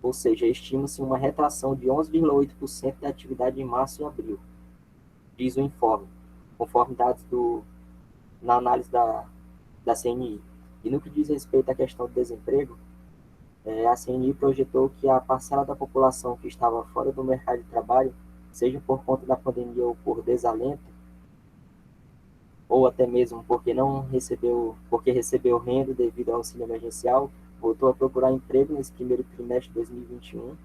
Ou seja, estima-se uma retração de 11,8% da atividade em março e abril, diz o informe, conforme dados na análise da CNI. E no que diz respeito à questão do desemprego, a CNI projetou que a parcela da população que estava fora do mercado de trabalho, seja por conta da pandemia ou por desalento, ou até mesmo porque recebeu renda devido ao auxílio emergencial, voltou a procurar emprego nesse primeiro trimestre de 2021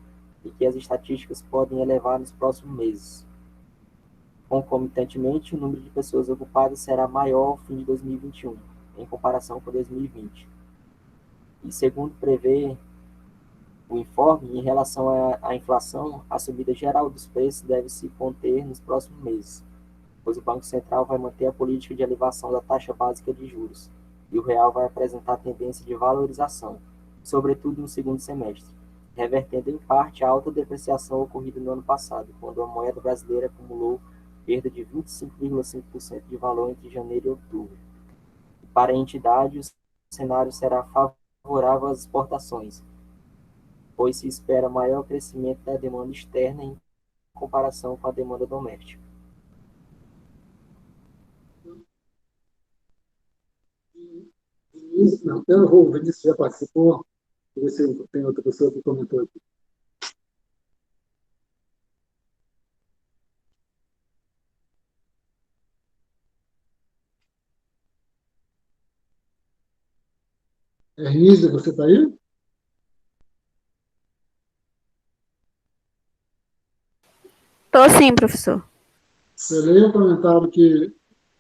e que as estatísticas podem elevar nos próximos meses. Concomitantemente, o número de pessoas ocupadas será maior ao fim de 2021, em comparação com 2020. E segundo prevê o informe, em relação à inflação, a subida geral dos preços deve se conter nos próximos meses, pois o Banco Central vai manter a política de elevação da taxa básica de juros, e o real vai apresentar tendência de valorização, sobretudo no segundo semestre, revertendo em parte a alta depreciação ocorrida no ano passado, quando a moeda brasileira acumulou perda de 25,5% de valor entre janeiro e outubro. Para a entidade, o cenário será favorável às exportações, pois se espera maior crescimento da demanda externa em comparação com a demanda doméstica. O Vinícius já participou. Deixa eu ver se tem outra pessoa que comentou aqui. Hernísia, você está aí? Estou sim, professor. Você leu o comentário que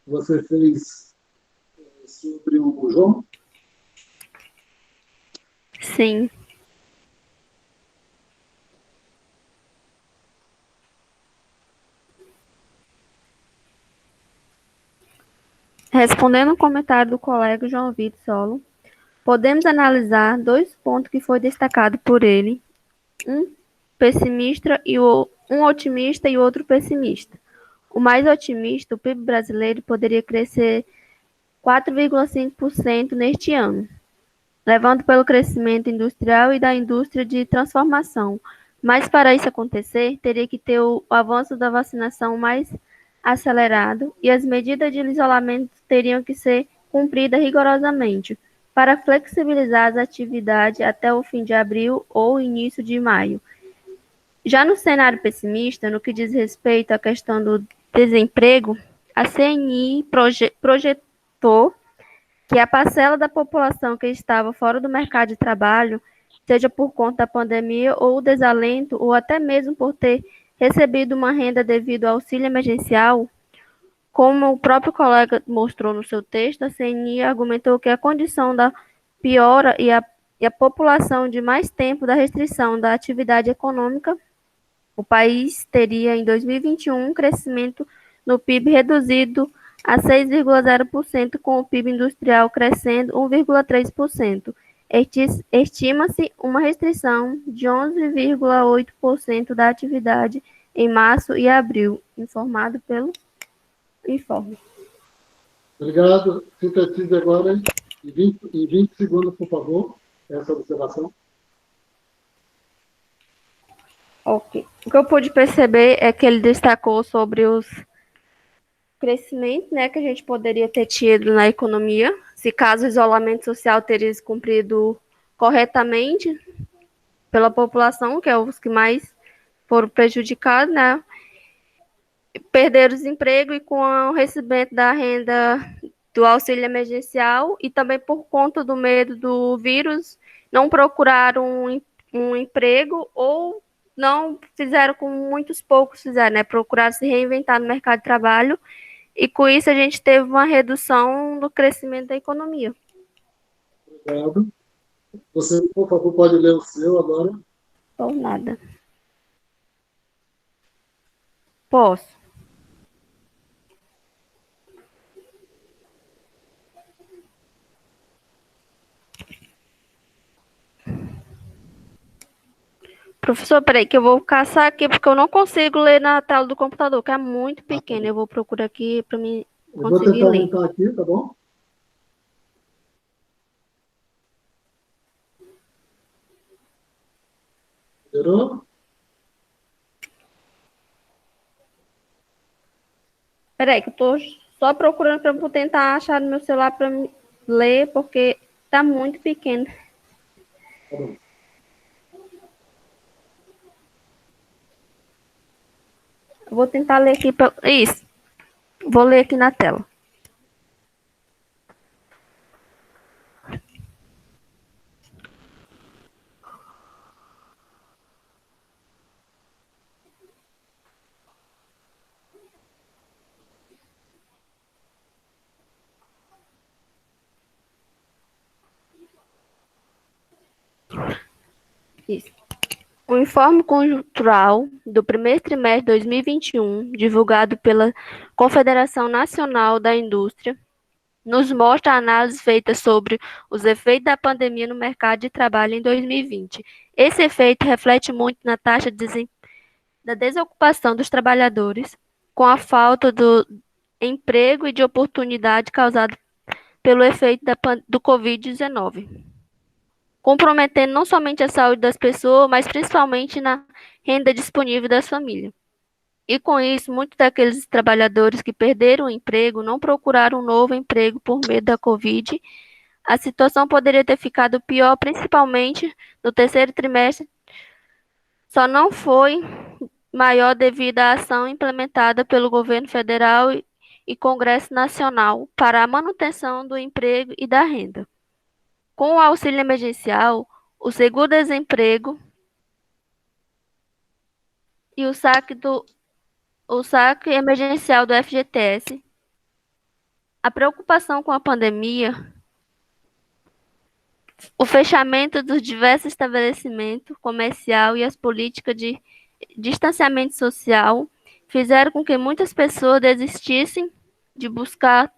você fez sobre o João? Sim. Respondendo o comentário do colega João Vitor Solo, podemos analisar dois pontos que foi destacado por ele, um pessimista e um otimista e outro pessimista. O mais otimista, o PIB brasileiro poderia crescer 4,5% neste ano, levando pelo crescimento industrial e da indústria de transformação. Mas para isso acontecer, teria que ter o avanço da vacinação mais acelerado e as medidas de isolamento teriam que ser cumpridas rigorosamente para flexibilizar as atividades até o fim de abril ou início de maio. Já no cenário pessimista, no que diz respeito à questão do desemprego, a CNI projetou que a parcela da população que estava fora do mercado de trabalho, seja por conta da pandemia ou desalento, ou até mesmo por ter recebido uma renda devido ao auxílio emergencial, como o próprio colega mostrou no seu texto, a CNI argumentou que a condição da piora e a população de mais tempo da restrição da atividade econômica, o país teria em 2021 um crescimento no PIB reduzido a 6,0%, com o PIB industrial crescendo 1,3%. Estima-se uma restrição de 11,8% da atividade em março e abril, informado pelo informe. Obrigado. Sintetize agora em 20 segundos, por favor, essa observação. Ok. O que eu pude perceber é que ele destacou sobre os crescimentos, né, que a gente poderia ter tido na economia, se caso o isolamento social teria se cumprido corretamente pela população, que é os que mais foram prejudicados, né, perderam os empregos e com o recebimento da renda do auxílio emergencial e também por conta do medo do vírus, não procuraram um emprego ou não fizeram como muitos poucos fizeram, né? Procuraram se reinventar no mercado de trabalho e com isso a gente teve uma redução do crescimento da economia. Obrigado. Você, por favor, pode ler o seu agora. Ou nada. Posso. Professor, peraí, que eu vou caçar aqui, porque eu não consigo ler na tela do computador, que é muito pequena. Eu vou procurar aqui para mim Eu vou conseguir tentar ler. aumentar aqui, tá bom? Melhorou? Peraí, que eu tô só procurando para eu tentar achar no meu celular para ler, porque tá muito pequeno. Tá bom. Eu vou tentar ler aqui. Isso. Vou ler aqui na tela. Isso. O informe conjuntural do primeiro trimestre de 2021, divulgado pela Confederação Nacional da Indústria, nos mostra a análise feita sobre os efeitos da pandemia no mercado de trabalho em 2020. Esse efeito reflete muito na taxa da desocupação dos trabalhadores, com a falta do emprego e de oportunidade causada pelo efeito do Covid-19, comprometendo não somente a saúde das pessoas, mas principalmente na renda disponível das famílias. E com isso, muitos daqueles trabalhadores que perderam o emprego não procuraram um novo emprego por medo da Covid. A situação poderia ter ficado pior, principalmente no terceiro trimestre. Só não foi maior devido à ação implementada pelo governo federal e Congresso Nacional para a manutenção do emprego e da renda. Com o auxílio emergencial, o seguro-desemprego e o saque emergencial do FGTS, a preocupação com a pandemia O fechamento dos diversos estabelecimentos comerciais e as políticas de distanciamento social fizeram com que muitas pessoas desistissem de buscar.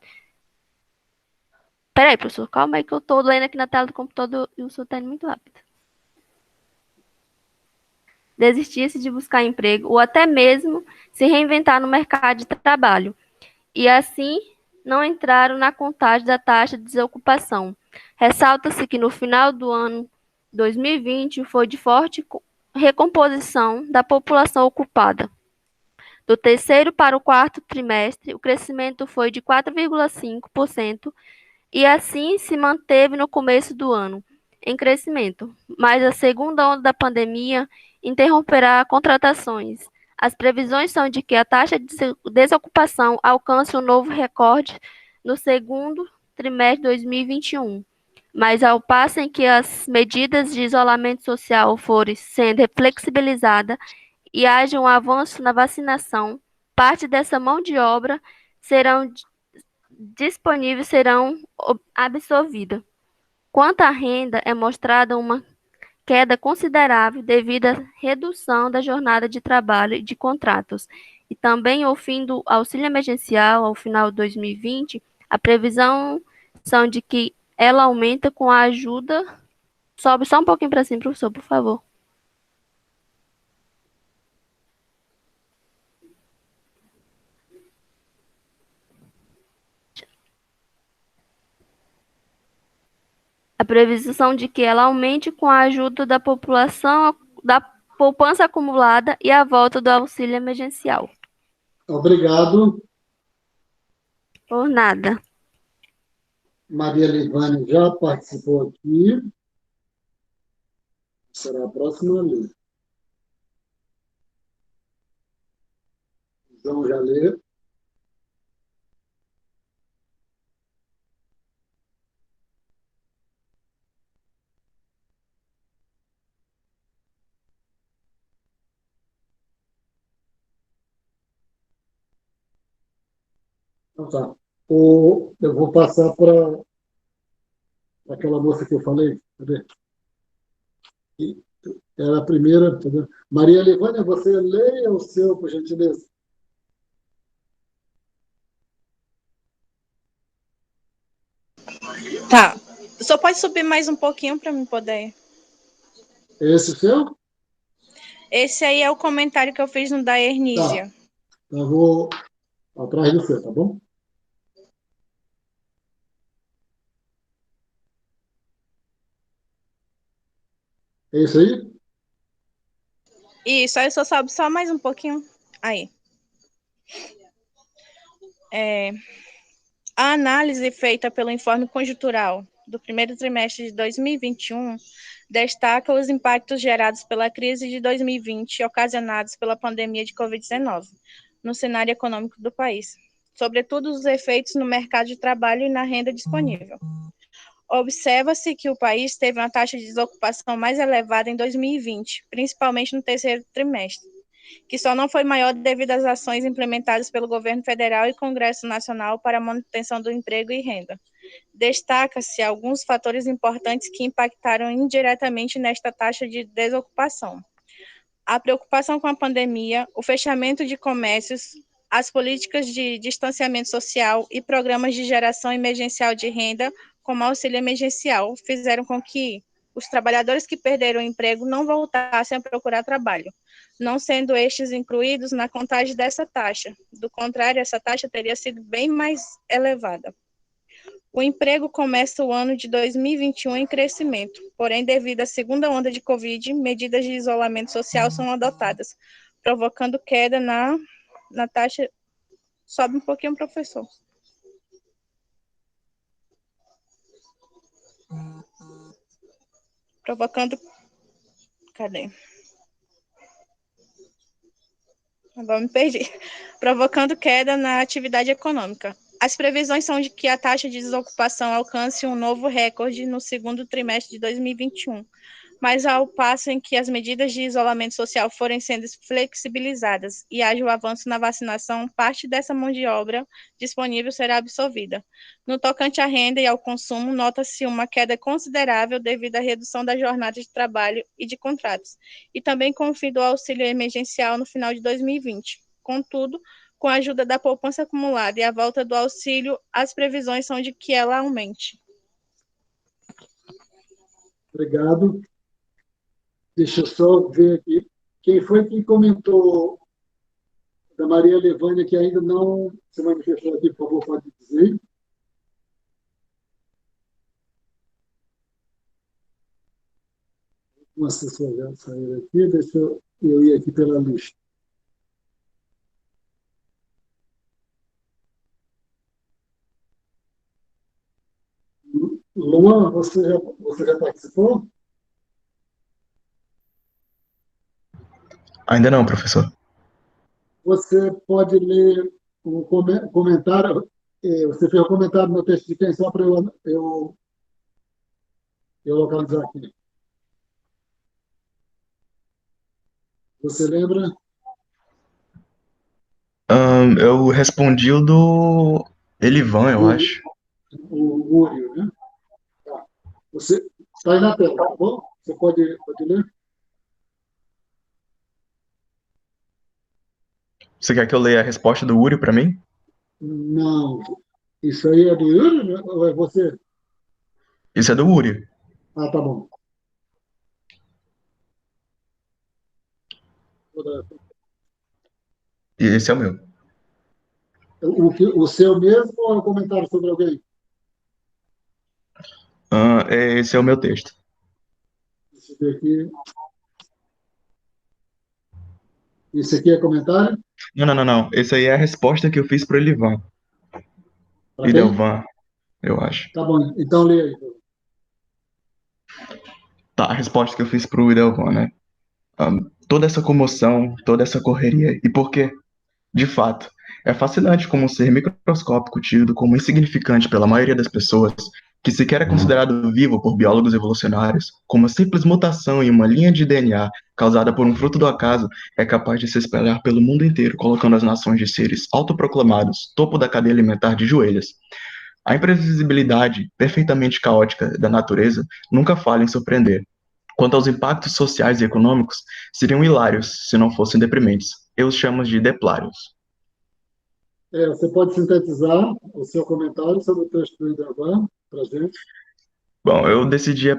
Peraí, professor, calma aí que eu estou lendo aqui na tela do computador e o senhor está indo muito rápido. Desistisse de buscar emprego ou até mesmo se reinventar no mercado de trabalho. E assim não entraram na contagem da taxa de desocupação. Ressalta-se que no final do ano 2020 foi de forte recomposição da população ocupada. Do terceiro para o quarto trimestre, o crescimento foi de 4,5% e assim se manteve no começo do ano, em crescimento. Mas a segunda onda da pandemia interromperá contratações. As previsões são de que a taxa de desocupação alcance um novo recorde no segundo trimestre de 2021. Mas ao passo em que as medidas de isolamento social forem sendo flexibilizadas e haja um avanço na vacinação, parte dessa mão de obra serão disponíveis serão absorvidas. Quanto à renda, é mostrada uma queda considerável devido à redução da jornada de trabalho e de contratos. E também ao fim do auxílio emergencial, ao final de 2020, a previsão são de que ela aumenta com a ajuda. Sobe só um pouquinho para cima, professor, por favor. A previsão de que ela aumente com a ajuda da população, da poupança acumulada e a volta do auxílio emergencial. Obrigado. Por nada. Maria Livânia já participou aqui. Será a próxima a ler. João já lê. Então tá. Eu vou passar para aquela moça que eu falei. Cadê? Era a primeira. Entendeu? Maria Livânia, você leia o seu, por gentileza. Tá. Só pode subir mais um pouquinho para me poder. Esse o seu? Esse aí é o comentário que eu fiz no da Ernísia. Tá. Eu vou atrás do seu, tá bom? É isso aí? Isso, aí só sobe só mais um pouquinho. Aí. A análise feita pelo Informe Conjuntural do primeiro trimestre de 2021 destaca os impactos gerados pela crise de 2020 ocasionados pela pandemia de Covid-19 no cenário econômico do país, sobretudo os efeitos no mercado de trabalho e na renda disponível. Observa-se que o país teve uma taxa de desocupação mais elevada em 2020, principalmente no terceiro trimestre, que só não foi maior devido às ações implementadas pelo governo federal e Congresso Nacional para a manutenção do emprego e renda. Destaca-se alguns fatores importantes que impactaram indiretamente nesta taxa de desocupação. A preocupação com a pandemia, o fechamento de comércios, as políticas de distanciamento social e programas de geração emergencial de renda, como auxílio emergencial, fizeram com que os trabalhadores que perderam o emprego não voltassem a procurar trabalho, não sendo estes incluídos na contagem dessa taxa. Do contrário, essa taxa teria sido bem mais elevada. O emprego começa o ano de 2021 em crescimento, porém, devido à segunda onda de Covid, medidas de isolamento social são adotadas, provocando queda na taxa. Sobe um pouquinho, professor. Provocando. Cadê? Agora me perdi. Provocando queda na atividade econômica. As previsões são de que a taxa de desocupação alcance um novo recorde no segundo trimestre de 2021, mas ao passo em que as medidas de isolamento social forem sendo flexibilizadas e haja o avanço na vacinação, parte dessa mão de obra disponível será absorvida. No tocante à renda e ao consumo, nota-se uma queda considerável devido à redução da jornada de trabalho e de contratos, e também com o fim do auxílio emergencial no final de 2020. Contudo, com a ajuda da poupança acumulada e a volta do auxílio, as previsões são de que ela aumente. Obrigado. Deixa eu só ver aqui. Quem foi que comentou da Maria Levânia que ainda não se manifestou aqui, por favor, pode dizer. Umas pessoas já saíram aqui, deixa eu ir aqui pela lista. Luan, você já participou? Ainda não, professor. Você pode ler o comentário. Você fez o comentário no texto de quem, só para eu localizar aqui. Você lembra? Eu respondi o do Elivan, eu acho. O Uri, né? Tá. Você está aí na tela, tá bom? Você pode ler? Você quer que eu leia a resposta do Uri para mim? Não. Isso aí é do Yuri, né? Ou é você? Isso é do Uri. Ah, tá bom. E esse é o meu. O seu mesmo ou é um comentário sobre alguém? Esse é o meu texto. Deixa eu ver aqui. Esse aqui é comentário? Não. Esse aí é a resposta que eu fiz pro Elivan. Para quem? Idelvan, eu acho. Tá bom, então lê aí. Tá, a resposta que eu fiz pro Idelvan, né? Toda essa comoção, toda essa correria. E por quê? De fato, é fascinante como um ser microscópico tido como insignificante pela maioria das pessoas, que sequer é considerado vivo por biólogos evolucionários, como uma simples mutação em uma linha de DNA causada por um fruto do acaso, é capaz de se espalhar pelo mundo inteiro, colocando as nações de seres autoproclamados topo da cadeia alimentar de joelhos. A imprevisibilidade perfeitamente caótica da natureza nunca falha em surpreender. Quanto aos impactos sociais e econômicos, seriam hilários se não fossem deprimentes. Eu os chamo de deplários. Você pode sintetizar o seu comentário sobre o texto do Idavan para a gente? Bom, eu decidi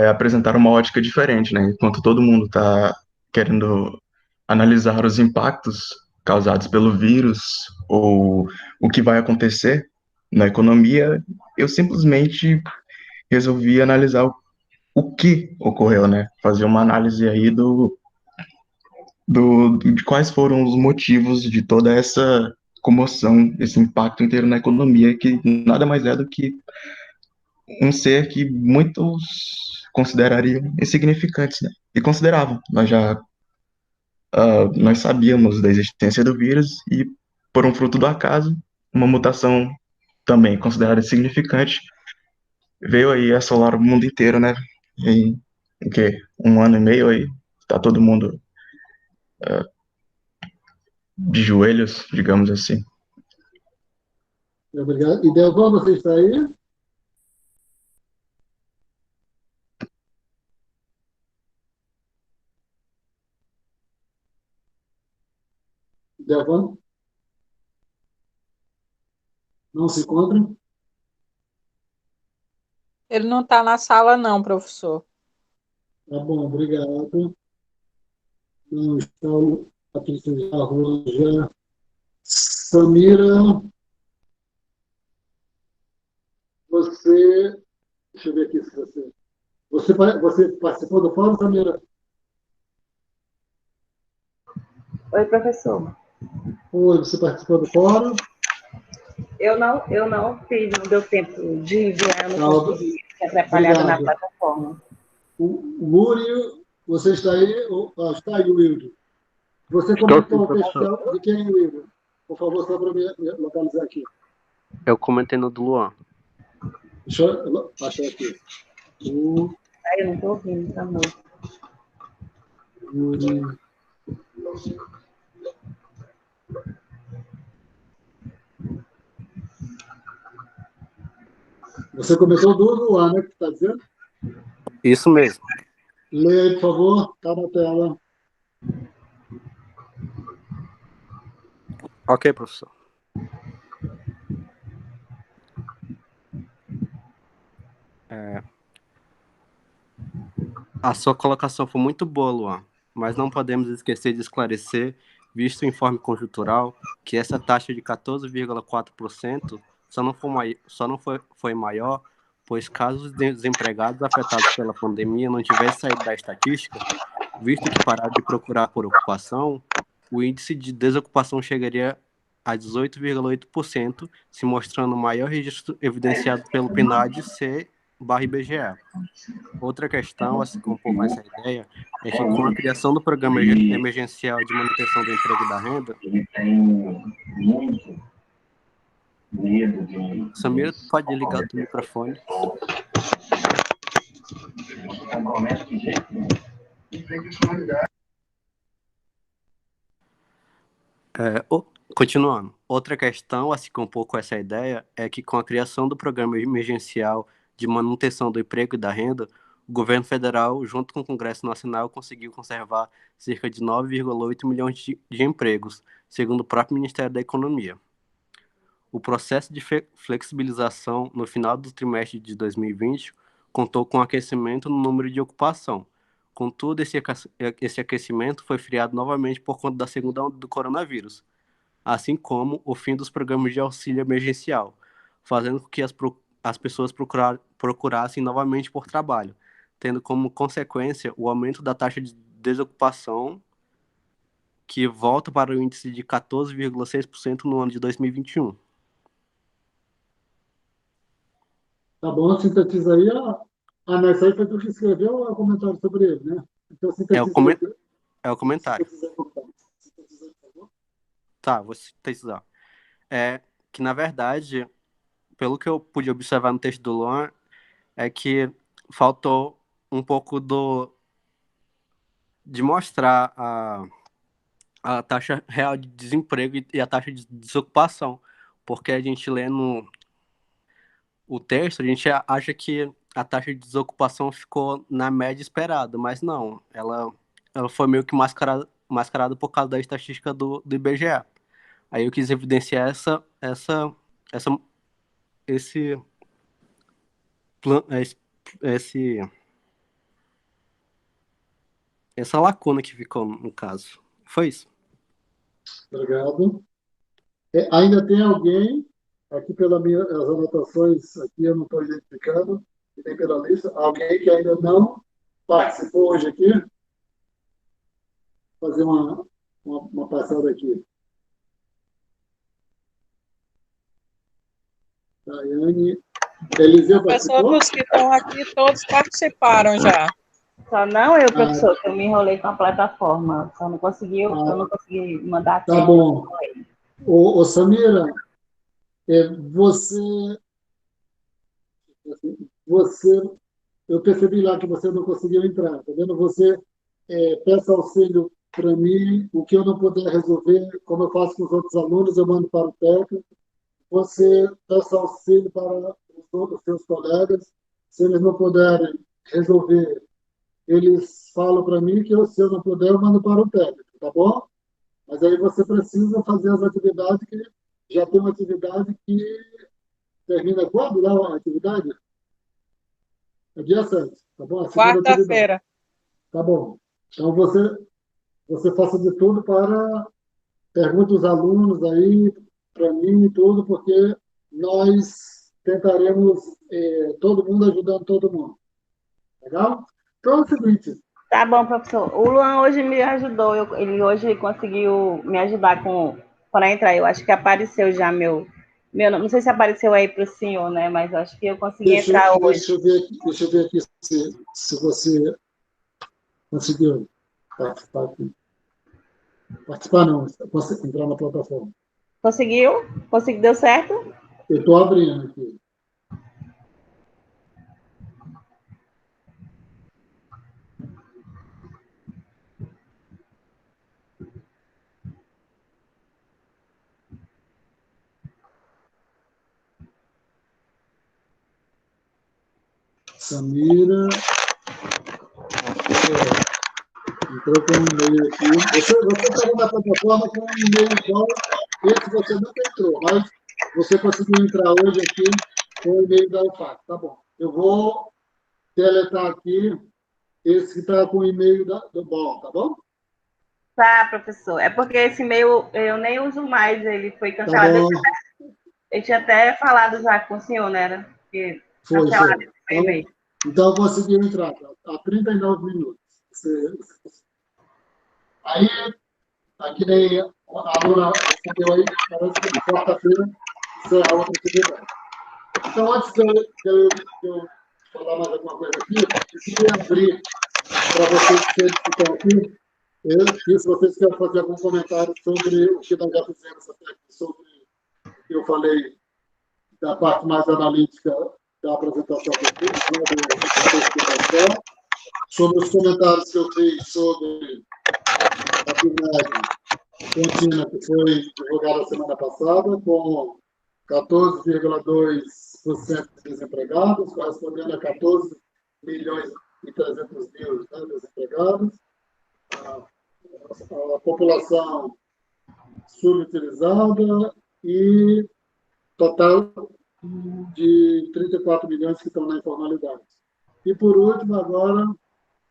apresentar uma ótica diferente, né? Enquanto todo mundo está querendo analisar os impactos causados pelo vírus ou o que vai acontecer na economia, eu simplesmente resolvi analisar o que ocorreu, né? Fazer uma análise aí de quais foram os motivos de toda essa comoção, esse impacto inteiro na economia, que nada mais é do que um ser que muitos considerariam insignificantes, né? E consideravam. Nós sabíamos da existência do vírus e, por um fruto do acaso, uma mutação também considerada insignificante veio aí assolar o mundo inteiro, né? Em o quê? 1 ano e meio aí, tá todo mundo de joelhos, digamos assim. Obrigado. Idavan, você está aí? Idavan? Não se encontra? Ele não está na sala, não, professor. Tá bom, obrigado. Não está o Patrícia de Arroja. Samira, você... Deixa eu ver aqui se você... Você participou do fórum, Samira? Oi, professor. Oi, você participou do fórum? Eu não fiz, não deu tempo de enviar, eu não consegui, fiquei atrapalhada na Obrigado. plataforma. O Múrio, você está aí? Está aí, Wildo. Você comentou o texto de quem, Wildo? Por favor, só para me localizar aqui. Eu comentei no do Luan. Deixa eu achar aqui. Ai, eu não estou ouvindo essa música. Você começou do Luan, né? Que está dizendo? Isso mesmo. Leia aí, por favor. Está na tela. Ok, professor. A sua colocação foi muito boa, Luan, mas não podemos esquecer de esclarecer, visto o informe conjuntural, que essa taxa de 14,4% só não foi maior, pois caso os desempregados afetados pela pandemia não tivessem saído da estatística, visto que pararam de procurar por ocupação, o índice de desocupação chegaria a 18,8%, se mostrando o maior registro evidenciado pelo PNAD-C/IBGE. Outra questão, assim como com essa ideia, é que com a criação do Programa Emergencial de Manutenção do Emprego e da Renda, Samira, pode ligar o teu microfone. Continuando, outra questão, assim como um pouco essa ideia, é que com a criação do Programa Emergencial de Manutenção do Emprego e da Renda, o governo federal, junto com o Congresso Nacional, conseguiu conservar cerca de 9,8 milhões de empregos, segundo o próprio Ministério da Economia. O processo de flexibilização no final do trimestre de 2020 contou com aquecimento no número de ocupação. Contudo, esse aquecimento foi freado novamente por conta da segunda onda do coronavírus, assim como o fim dos programas de auxílio emergencial, fazendo com que as pessoas procurassem novamente por trabalho, tendo como consequência o aumento da taxa de desocupação, que volta para o índice de 14,6% no ano de 2021. Tá bom, sintetiza aí. Não, isso aí foi tu que escreveu ou é o comentário sobre ele, né? Então, sintetiza É o comentário. Sintetiza, por favor. Tá, vou sintetizar. Que, na verdade, pelo que eu pude observar no texto do Luan, é que faltou um pouco de mostrar a taxa real de desemprego e a taxa de desocupação, porque a gente lê o texto, a gente acha que a taxa de desocupação ficou na média esperada, mas não, ela foi meio que mascarada por causa da estatística do IBGE. Aí eu quis evidenciar essa lacuna que ficou no caso. Foi isso. Obrigado. Ainda tem alguém, aqui pelas minhas anotações, aqui eu não estou identificando, e nem pela lista, alguém que ainda não participou hoje aqui? Vou fazer uma passada aqui. Daiane. Eliseu participou? Pessoas que estão aqui, todos participaram já. Só não eu, professor, que eu me enrolei com a plataforma. Só não consegui, eu não consegui mandar Tá bom. Ô, Samira, eu percebi lá que você não conseguiu entrar, tá vendo? Você peça auxílio para mim, o que eu não puder resolver, como eu faço com os outros alunos, eu mando para o técnico. Você peça auxílio para os seus colegas, se eles não puderem resolver, eles falam para mim que se eu não puder, eu mando para o técnico, tá bom? Mas aí você precisa fazer as atividades que já tem uma atividade que termina quando lá a atividade? É dia 7, tá bom? Quarta-feira. Tá bom. Então você faça de tudo para pergunte os alunos aí, para mim e tudo, porque nós tentaremos todo mundo ajudando todo mundo. Legal? Então é o seguinte. Tá bom, professor. O Luan hoje me ajudou. Ele hoje conseguiu me ajudar para entrar. Eu acho que apareceu já meu nome. Não sei se apareceu aí para o senhor, né? Mas acho que eu consegui entrar hoje. Deixa eu ver aqui se você conseguiu participar aqui. Participar não, entrar na plataforma. Conseguiu? Deu certo? Eu estou abrindo aqui. Samira, entrou com um e-mail aqui. Você estava na plataforma com um e-mail igual esse, você nunca entrou, mas você conseguiu entrar hoje aqui com o e-mail da UFAC. Tá bom. Eu vou deletar aqui esse que está com o e-mail do BOL, tá bom? Tá, professor. É porque esse e-mail eu nem uso mais, ele foi Tá cancelado. bom. Eu tinha até falado já com o senhor, né? Que Foi. cancelado esse e-mail. Então, conseguiu entrar há 39 minutos. Aí, aqui nem a aluna respondeu aí, parece que quarta-feira será outra atividade. Então, antes de eu falar mais alguma coisa aqui, eu queria abrir para vocês que estão aqui, e se vocês querem fazer algum comentário sobre o que nós já fizemos até aqui, sobre o que eu falei da parte mais analítica da apresentação que eu fiz, né, do texto, sobre os comentários que eu fiz sobre a PNAD contínua que foi divulgada semana passada, com 14,2% de desempregados, correspondendo a 14 milhões e 300 mil, né, desempregados. A população subutilizada e total de 34 milhões que estão na informalidade. E, por último, agora,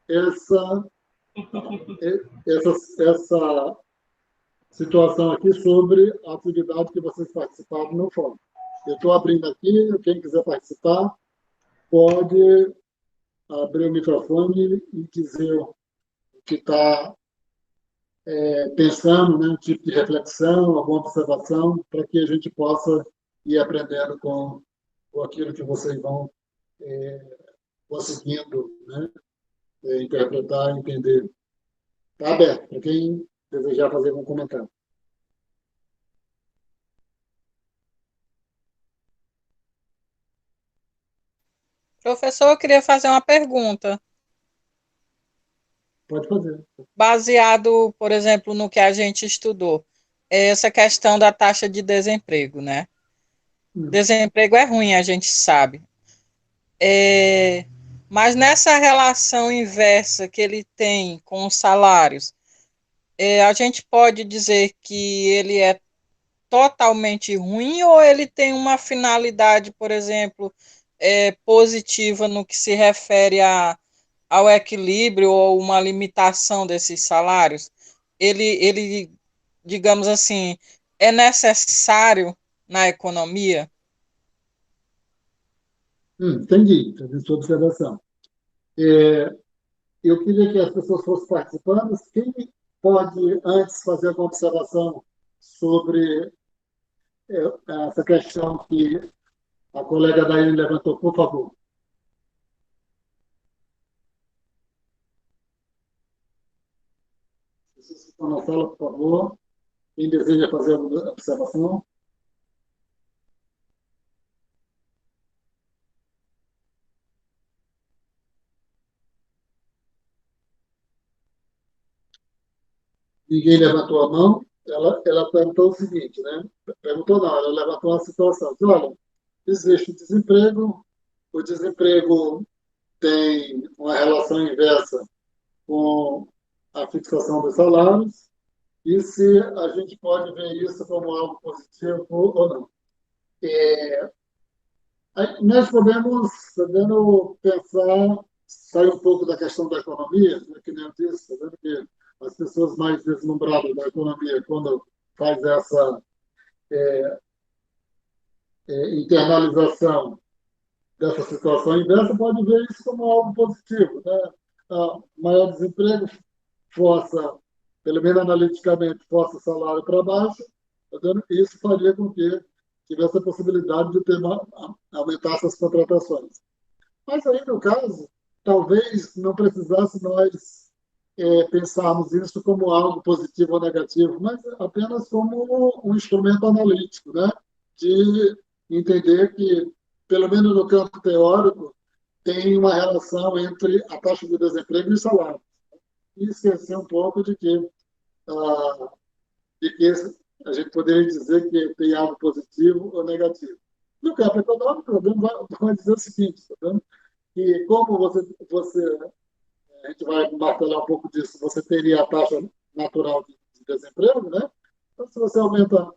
essa situação aqui sobre a atividade que vocês participaram no fórum. Eu estou abrindo aqui, quem quiser participar, pode abrir o microfone e dizer o que está pensando, né, um tipo de reflexão, alguma observação, para que a gente possa ir aprendendo com aquilo que vocês vão conseguindo, né, interpretar, entender. Está aberto para quem desejar fazer algum comentário. Professor, eu queria fazer uma pergunta. Pode fazer. Baseado, por exemplo, no que a gente estudou, essa questão da taxa de desemprego, né? Desemprego é ruim, a gente sabe. Mas nessa relação inversa que ele tem com os salários, a gente pode dizer que ele é totalmente ruim ou ele tem uma finalidade, por exemplo, positiva no que se refere ao equilíbrio ou uma limitação desses salários? Ele, digamos assim, é necessário na economia? Entendi sua observação. Eu queria que as pessoas fossem participando. Quem pode, antes, fazer alguma observação sobre essa questão que a colega Daiane levantou, por favor? Vocês que estão na sala, por favor. Quem deseja fazer alguma observação? Ninguém levantou a mão. Ela perguntou o seguinte, né? Perguntou não, ela levantou uma situação. Diz, olha, existe o desemprego tem uma relação inversa com a fixação dos salários, e se a gente pode ver isso como algo positivo ou não. Nós podemos pensar, sair um pouco da questão da economia, né, que nem eu disse, tá vendo que as pessoas mais deslumbradas da economia, quando faz essa internalização dessa situação inversa, pode ver isso como algo positivo, né? Maior desemprego força, pelo menos analiticamente, força o salário para baixo, tá vendo? Isso faria com que tivesse a possibilidade de aumentar essas contratações. Mas aí, no caso, talvez não precisasse nós pensarmos isso como algo positivo ou negativo, mas apenas como um instrumento analítico, né? De entender que, pelo menos no campo teórico, tem uma relação entre a taxa de desemprego e o salário. E esquecer um pouco de que a gente poderia dizer que tem algo positivo ou negativo. No campo econômico, vai dizer o seguinte, tá vendo? que como a gente vai martelar um pouco disso, você teria a taxa natural de desemprego, né? Então, se você aumenta,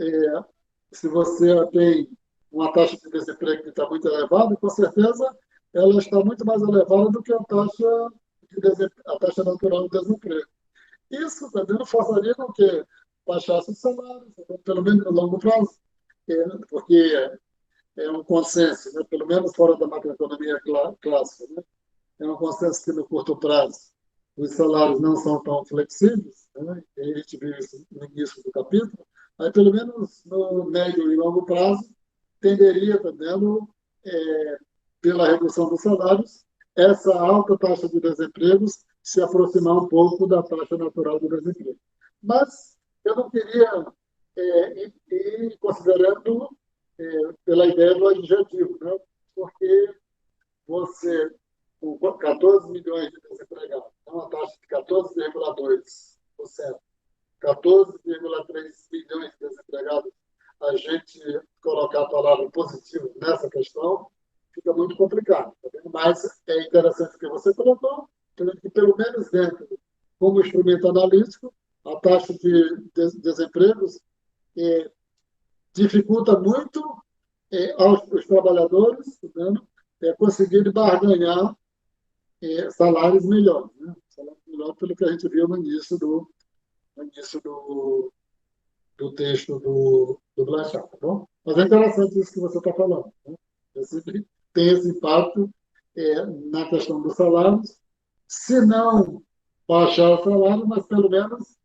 é, se você tem uma taxa de desemprego que está muito elevada, com certeza ela está muito mais elevada do que a taxa natural de desemprego. Isso também forçaria com que baixasse os salários, pelo menos no longo prazo, porque é um consenso, né? Pelo menos fora da macroeconomia clássica, né? É um consenso que no curto prazo os salários não são tão flexíveis, né? E a gente viu isso no início do capítulo, aí pelo menos no médio e longo prazo tenderia também, pela redução dos salários, essa alta taxa de desempregos se aproximar um pouco da taxa natural do desemprego. Mas eu não queria ir considerando pela ideia do adjetivo, né? Porque você, com 14 milhões de desempregados, uma taxa de 14,2%, 14,3 milhões de desempregados, a gente colocar a palavra positivo nessa questão fica muito complicado. Tá vendo? Mas é interessante que você colocou, que pelo menos dentro, como instrumento analítico, a taxa de desempregos dificulta muito aos trabalhadores, tá vendo? Conseguirem barganhar salários melhores, né? Salários melhores pelo que a gente viu no início do texto do Blanchard, tá bom? Mas é interessante isso que você está falando, né? Sempre tem esse impacto na questão dos salários, se não baixar o salário, mas pelo menos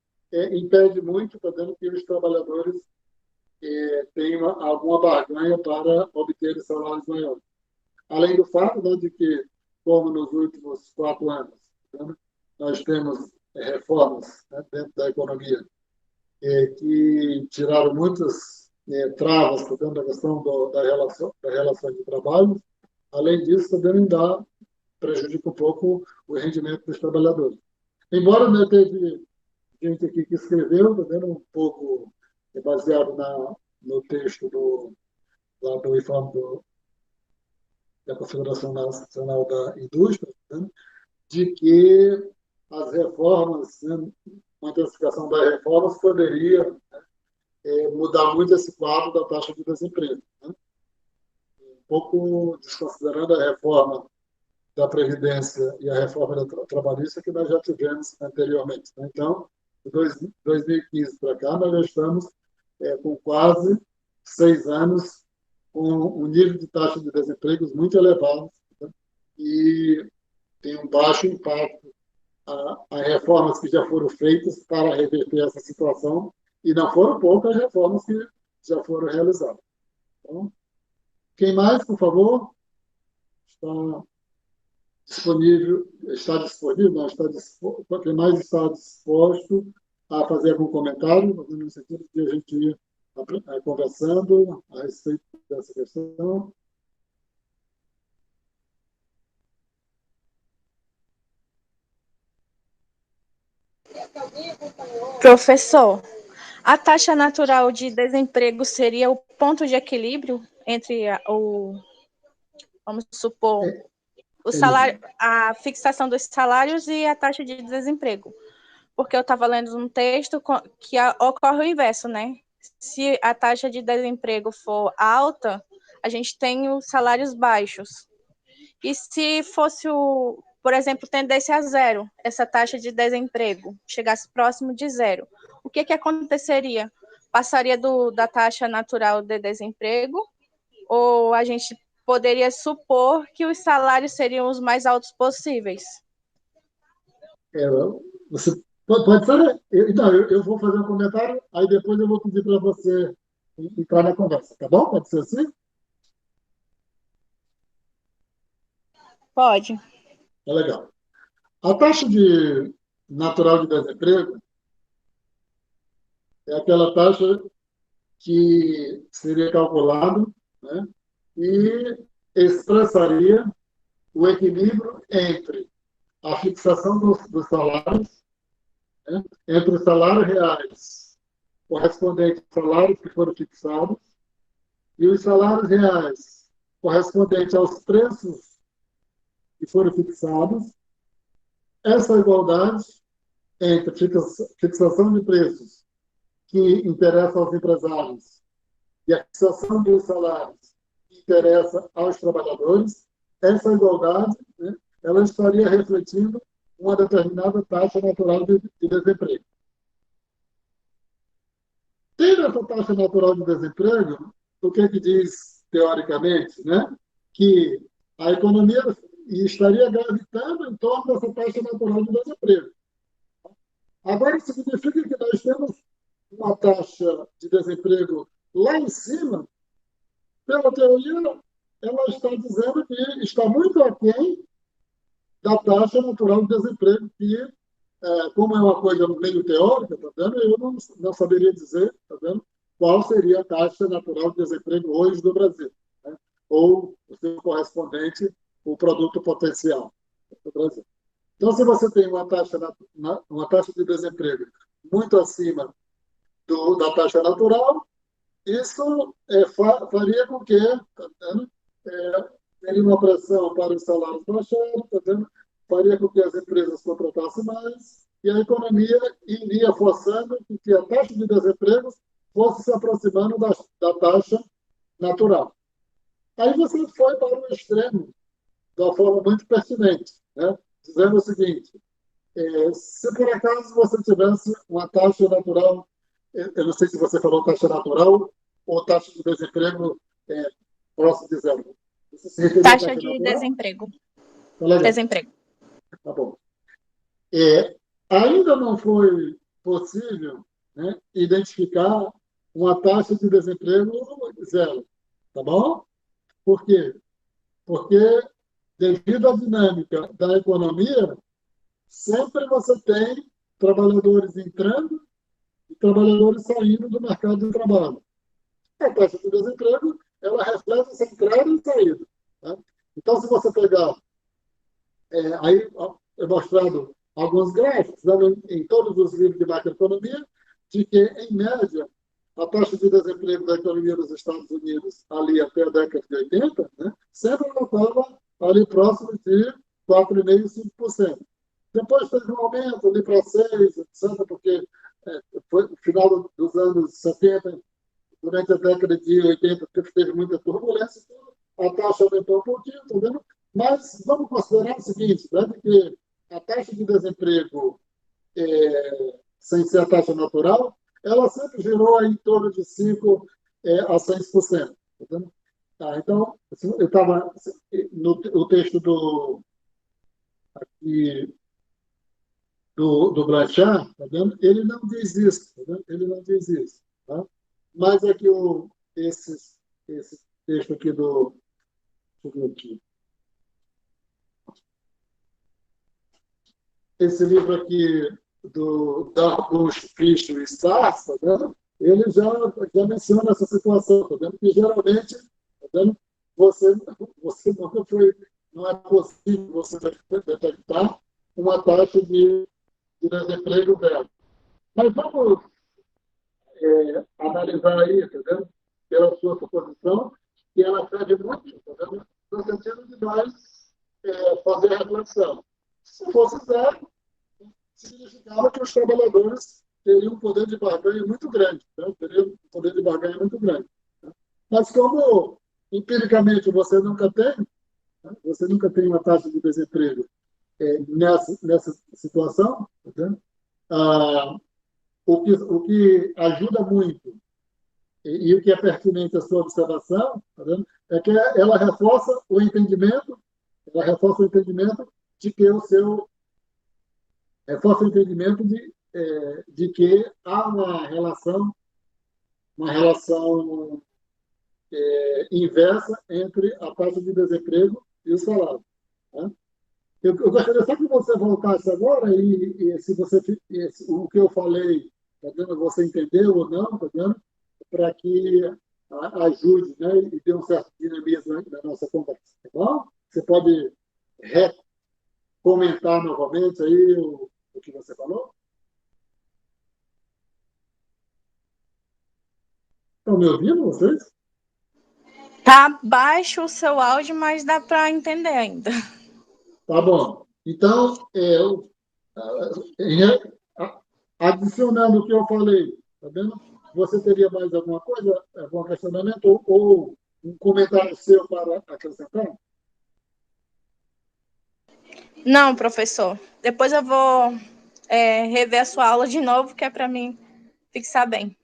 impede muito, tá vendo, que os trabalhadores tenham alguma barganha para obter salários maiores. Além do fato, né, de que, como nos últimos 4 anos, né, nós temos reformas, né, dentro da economia que tiraram muitas travas dentro da questão da relação de trabalho. Além disso, também prejudica um pouco o rendimento dos trabalhadores. Embora, né, teve gente aqui que escreveu, também um pouco baseado no texto do informe da Confederação Nacional da Indústria, né, de que as reformas, né, uma intensificação das reformas poderia mudar muito esse quadro da taxa de desemprego, né? Um pouco desconsiderando a reforma da Previdência e a reforma trabalhista que nós já tivemos anteriormente, né? Então, de 2015 para cá, nós já estamos com quase 6 anos com um nível de taxa de desemprego muito elevado, né? E tem um baixo impacto as reformas que já foram feitas para reverter essa situação, e não foram poucas reformas que já foram realizadas. Então, quem mais, por favor? Está disponível? Quem mais está disposto a fazer algum comentário, no sentido de a gente ir conversando a respeito dessa questão? Professor, a taxa natural de desemprego seria o ponto de equilíbrio entre vamos supor, o salário, a fixação dos salários e a taxa de desemprego. Porque eu estava lendo um texto que ocorre o inverso, né? Se a taxa de desemprego for alta, a gente tem os salários baixos. E se fosse, por exemplo, tendesse a zero, essa taxa de desemprego, chegasse próximo de zero, o que aconteceria? Passaria da taxa natural de desemprego, ou a gente poderia supor que os salários seriam os mais altos possíveis? Você pode ser? Então, eu vou fazer um comentário, aí depois eu vou pedir para você entrar na conversa, tá bom? Pode ser assim? Pode. É legal. A taxa natural de desemprego é aquela taxa que seria calculada, né, e expressaria o equilíbrio entre a fixação dos salários, né, entre os salários reais correspondentes aos salários que foram fixados e os salários reais correspondentes aos preços que foram fixados, essa igualdade entre fixação de preços que interessa aos empresários e a fixação dos salários que interessa aos trabalhadores, essa igualdade, né, ela estaria refletindo uma determinada taxa natural de desemprego. Tendo essa taxa natural de desemprego, o que diz, teoricamente, né, que a economia estaria gravitando em torno dessa taxa natural de desemprego. Agora, isso significa que nós temos uma taxa de desemprego lá em cima. Pela teoria, ela está dizendo que está muito aquém da taxa natural de desemprego, que, como é uma coisa meio teórica, tá vendo? Eu não saberia dizer, tá vendo, qual seria a taxa natural de desemprego hoje do Brasil, né? Ou o seu correspondente, o produto potencial do Brasil. Então, se você tem uma taxa de desemprego muito acima da taxa natural, isso faria com que, tá vendo, teria uma pressão para os salários baixarem, tá vendo? Faria com que as empresas contratassem mais e a economia iria forçando que a taxa de desemprego fosse se aproximando da taxa natural. Aí você foi para o extremo de uma forma muito pertinente, né? Dizendo o seguinte: se por acaso você tivesse uma taxa natural, eu não sei se você falou taxa natural ou taxa de desemprego próximo de zero. Taxa de desemprego. Desemprego. Tá bom. Ainda não foi possível, né, identificar uma taxa de desemprego zero. Tá bom? Por quê? Porque, devido à dinâmica da economia, sempre você tem trabalhadores entrando e trabalhadores saindo do mercado de trabalho. A taxa de desemprego, ela reflete essa entrada e saída. Tá? Então, se você pegar, aí é mostrado alguns gráficos, né, em todos os livros de macroeconomia, de que, em média, a taxa de desemprego da economia dos Estados Unidos, ali até a década de 80, né, sempre estava ali próximo de 4,5%, 5%. Depois teve um aumento ali para 6%, etc., porque foi no final dos anos 70, durante a década de 80, teve muita turbulência, a taxa aumentou um pouquinho, tá vendo? Mas vamos considerar o seguinte, né, que a taxa de desemprego, sem ser a taxa natural, ela sempre girou aí em torno de 5% a 6%. Tá vendo? Então, eu estava no texto do Blanchard, tá vendo? Ele não diz isso, tá vendo? Ele não diz isso. Tá? Mas é que esse texto aqui deixa eu ver aqui. Esse livro aqui do Darbush, Fish e Stars, tá vendo? Ele já menciona essa situação, tá vendo? Que geralmente, tá vendo? Você nunca não é possível você detectar uma taxa de desemprego zero. Mas vamos analisar aí, tá vendo? Pela sua suposição, que ela serve muito, tá vendo? No sentido de nós fazer a reflexão. Se fosse zero, significava que os trabalhadores teriam um poder de barganha muito grande. Né? Teriam um poder de barganha muito grande. Né? Mas como, empiricamente, você nunca tem uma taxa de desemprego nessa situação, tá? O que ajuda muito e o que é pertinente à sua observação, tá vendo? É que ela reforça o entendimento de que reforça o entendimento de que há uma relação inversa entre a taxa de desemprego e o salário. Tá? Eu gostaria só que você voltasse agora o que eu falei, tá vendo? Você entendeu ou não, tá vendo? Para que ajude, né? E dê um certo dinamismo na nossa conversa. Tá bom? Você pode comentar novamente aí o que você falou? Estão me ouvindo, vocês? Tá baixo o seu áudio, mas dá para entender ainda. Tá bom. Então, adicionando o que eu falei, tá vendo? Você teria mais alguma coisa, algum questionamento ou um comentário seu para acrescentar? Não, professor. Depois eu vou rever a sua aula de novo, que é para mim fixar bem.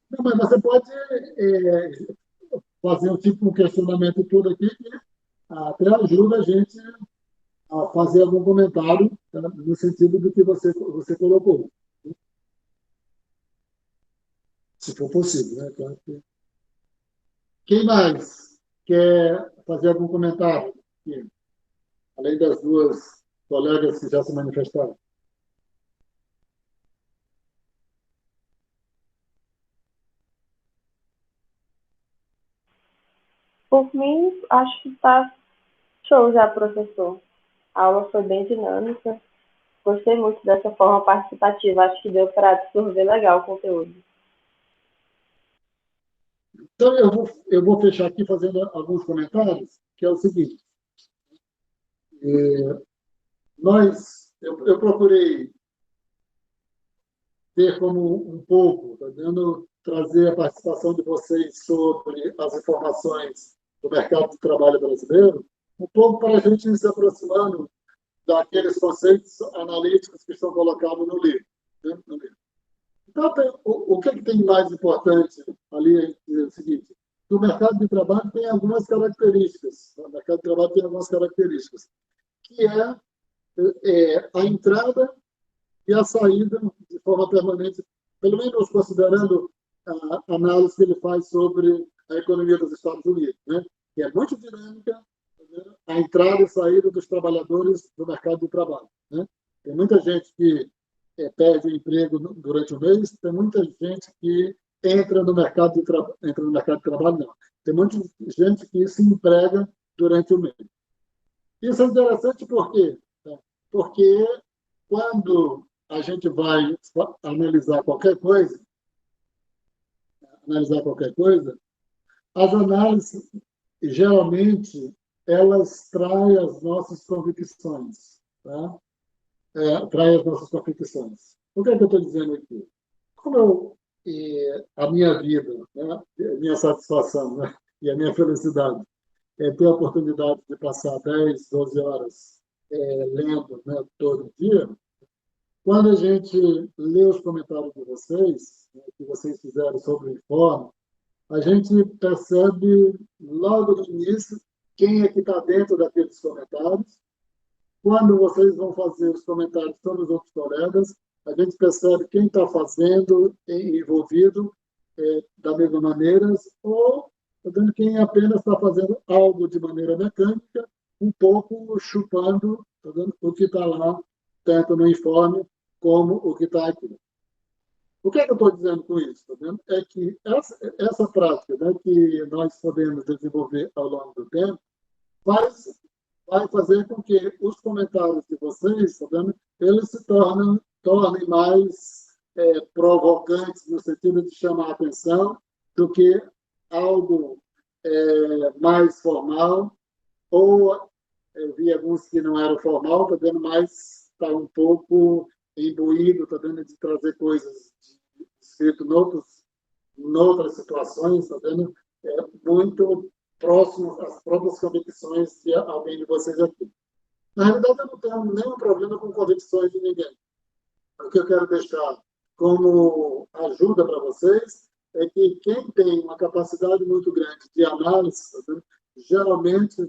Não, mas você pode fazer um tipo de questionamento todo aqui que até ajuda a gente a fazer algum comentário, tá, no sentido do que você colocou, se for possível, né? Claro que... Quem mais quer fazer algum comentário aqui, além das duas colegas que já se manifestaram? Por mim, acho que está show já, professor. A aula foi bem dinâmica. Gostei muito dessa forma participativa. Acho que deu para absorver legal o conteúdo. Então, eu vou fechar aqui fazendo alguns comentários, que é o seguinte. Eu procurei ter como um pouco, tá vendo, trazer a participação de vocês sobre as informações do mercado de trabalho brasileiro, um pouco para a gente ir se aproximando daqueles conceitos analíticos que estão colocados no livro. Né? Então, o que tem mais importante ali é o seguinte: o mercado de trabalho tem algumas características. O mercado de trabalho tem algumas características, que é a entrada e a saída de forma permanente, pelo menos considerando a análise que ele faz sobre a economia dos Estados Unidos, né? Que é muito dinâmica, né? A entrada e saída dos trabalhadores do mercado de trabalho. Né? Tem muita gente que perde o emprego durante o mês, tem muita gente que entra no mercado de trabalho, não. Tem muita gente que se emprega durante o mês. Isso é interessante por quê? Porque quando a gente vai analisar qualquer coisa, as análises, geralmente, elas traem as nossas convicções. Tá? Traem as nossas convicções. O que é que eu estou dizendo aqui? Como a minha vida, né, a minha satisfação, né, e a minha felicidade é ter a oportunidade de passar 10, 12 horas lendo, né, todo dia. Quando a gente lê os comentários de vocês, né, que vocês fizeram sobre o informe, a gente percebe logo no início quem é que está dentro daqueles comentários. Quando vocês vão fazer os comentários sobre os outros colegas, a gente percebe quem está fazendo, envolvido da mesma maneira, ou quem apenas está fazendo algo de maneira mecânica, um pouco chupando o que está lá, tanto no informe como o que está aqui. O que é que eu estou dizendo com isso? É que essa prática, né, que nós podemos desenvolver ao longo do tempo vai fazer com que os comentários de vocês, eles se tornem mais provocantes, no sentido de chamar a atenção, do que algo mais formal, ou eu vi alguns que não eram formal, mas está um pouco imbuído, de trazer coisas escritas noutras situações, muito próximo às próprias convicções de alguém de vocês aqui. Na realidade, eu não tenho nenhum problema com convicções de ninguém. O que eu quero deixar como ajuda para vocês é que quem tem uma capacidade muito grande de análise, geralmente,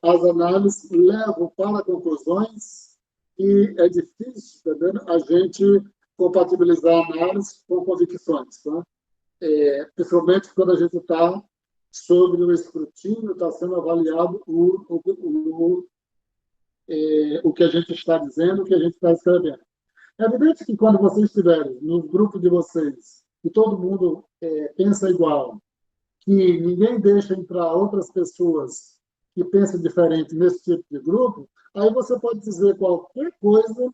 as análises levam para conclusões e é difícil, a gente compatibilizar a análise com convicções, tá? Principalmente quando a gente está sobre o escrutínio, está sendo avaliado o que a gente está dizendo, o que a gente está escrevendo. É evidente que quando vocês estiverem no grupo de vocês, que todo mundo pensa igual, que ninguém deixa entrar outras pessoas que pensam diferente nesse tipo de grupo, aí você pode dizer qualquer coisa,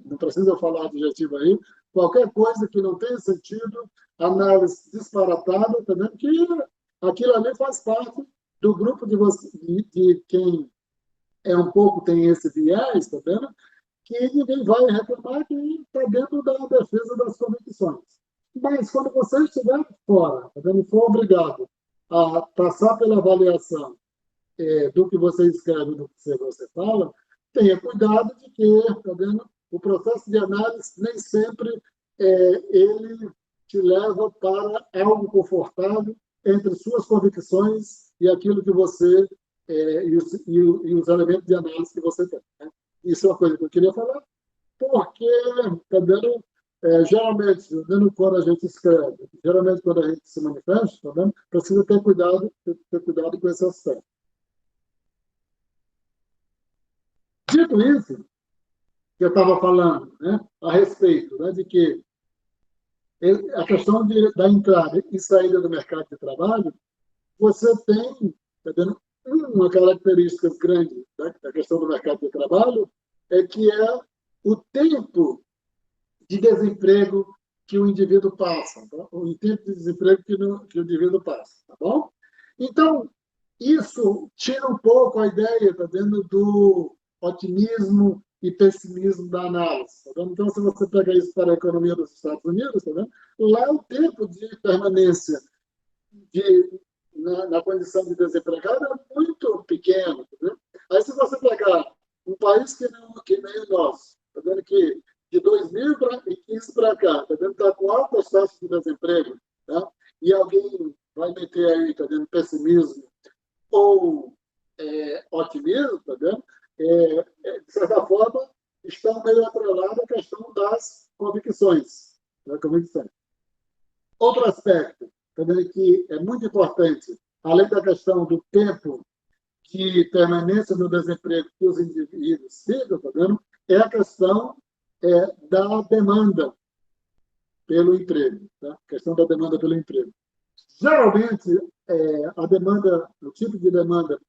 não precisa falar adjetivo aí, qualquer coisa que não tenha sentido, análise disparatada, que aquilo ali faz parte do grupo de quem um pouco, tem esse viés, tá vendo? Que ninguém vai reclamar, que está dentro da defesa das convicções. Mas quando você estiver fora, tá vendo? For obrigado a passar pela avaliação do que você escreve, do que você fala, tenha cuidado de que, tá vendo? O processo de análise nem sempre ele te leva para algo confortável entre suas convicções e aquilo que você e os elementos de análise que você tem. Né? Isso é uma coisa que eu queria falar, porque tá vendo? Geralmente, quando a gente escreve, geralmente quando a gente se manifesta, tá vendo? Precisa ter cuidado com esse aspecto. Dito isso, que eu estava falando, né, a respeito, né, de que a questão da entrada e saída do mercado de trabalho, você tem, tá vendo, uma característica grande da questão do mercado de trabalho, que é o tempo de desemprego que o indivíduo passa, tá? O tempo de desemprego que o indivíduo passa, tá bom? Então, isso tira um pouco a ideia, tá vendo, do otimismo e pessimismo da análise. Tá vendo? Então, se você pega isso para a economia dos Estados Unidos, tá vendo? Lá o tempo de permanência na condição de desempregado é muito pequeno. Tá vendo? Aí, se você pegar um país que nem o nosso, tá vendo, que de 2015 para cá, tá vendo, está com altas taxas de desemprego, tá? E alguém vai meter aí, tá vendo, pessimismo ou otimismo, tá vendo? De certa forma, está meio atrelado à questão das convicções. Né? Outro aspecto também que é muito importante, além da questão do tempo de permanência no desemprego que os indivíduos ficam, tá vendo? É a questão da demanda pelo emprego. Tá? A questão da demanda pelo emprego. Geralmente, a demanda, o tipo de demanda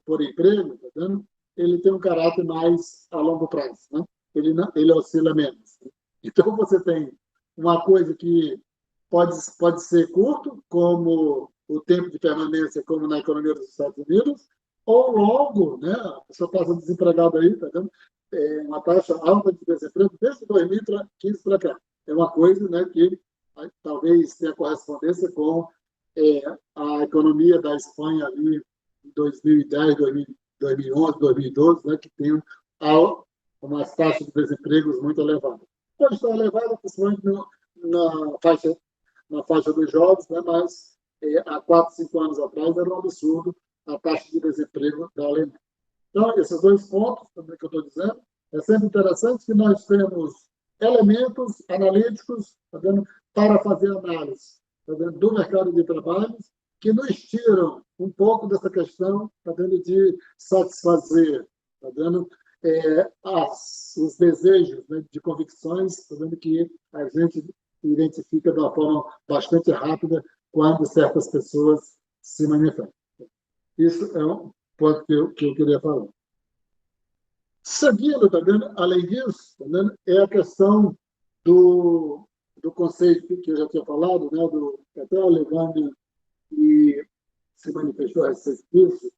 por emprego, tá vendo? Ele tem um caráter mais a longo prazo, né? Ele oscila menos. Então, você tem uma coisa que pode ser curto, como o tempo de permanência, como na economia dos Estados Unidos, ou longo, né? A pessoa passa desempregada aí, tá vendo? Uma taxa alta de desemprego desde 2015 para cá. É uma coisa, né, que talvez tenha correspondência com a economia da Espanha ali em 2010, 2011, 2012, né, que tem umas taxas de desemprego muito elevadas. Pode estar elevada, principalmente na faixa dos jovens, né, mas há 4, 5 anos atrás era um absurdo a taxa de desemprego da Alemanha. Então, esses dois pontos também que eu estou dizendo, é sempre interessante que nós temos elementos analíticos, tá vendo, para fazer análise, tá vendo, do mercado de trabalho, que nos tiram um pouco dessa questão, tá vendo, de satisfazer, tá vendo, os desejos, né, de convicções, tá vendo, que a gente identifica de uma forma bastante rápida quando certas pessoas se manifestam. Isso é um ponto que eu queria falar. Seguindo, tá vendo, além disso, tá vendo, é a questão do conceito que eu já tinha falado, né, até o Levane e se manifestou a respeito disso,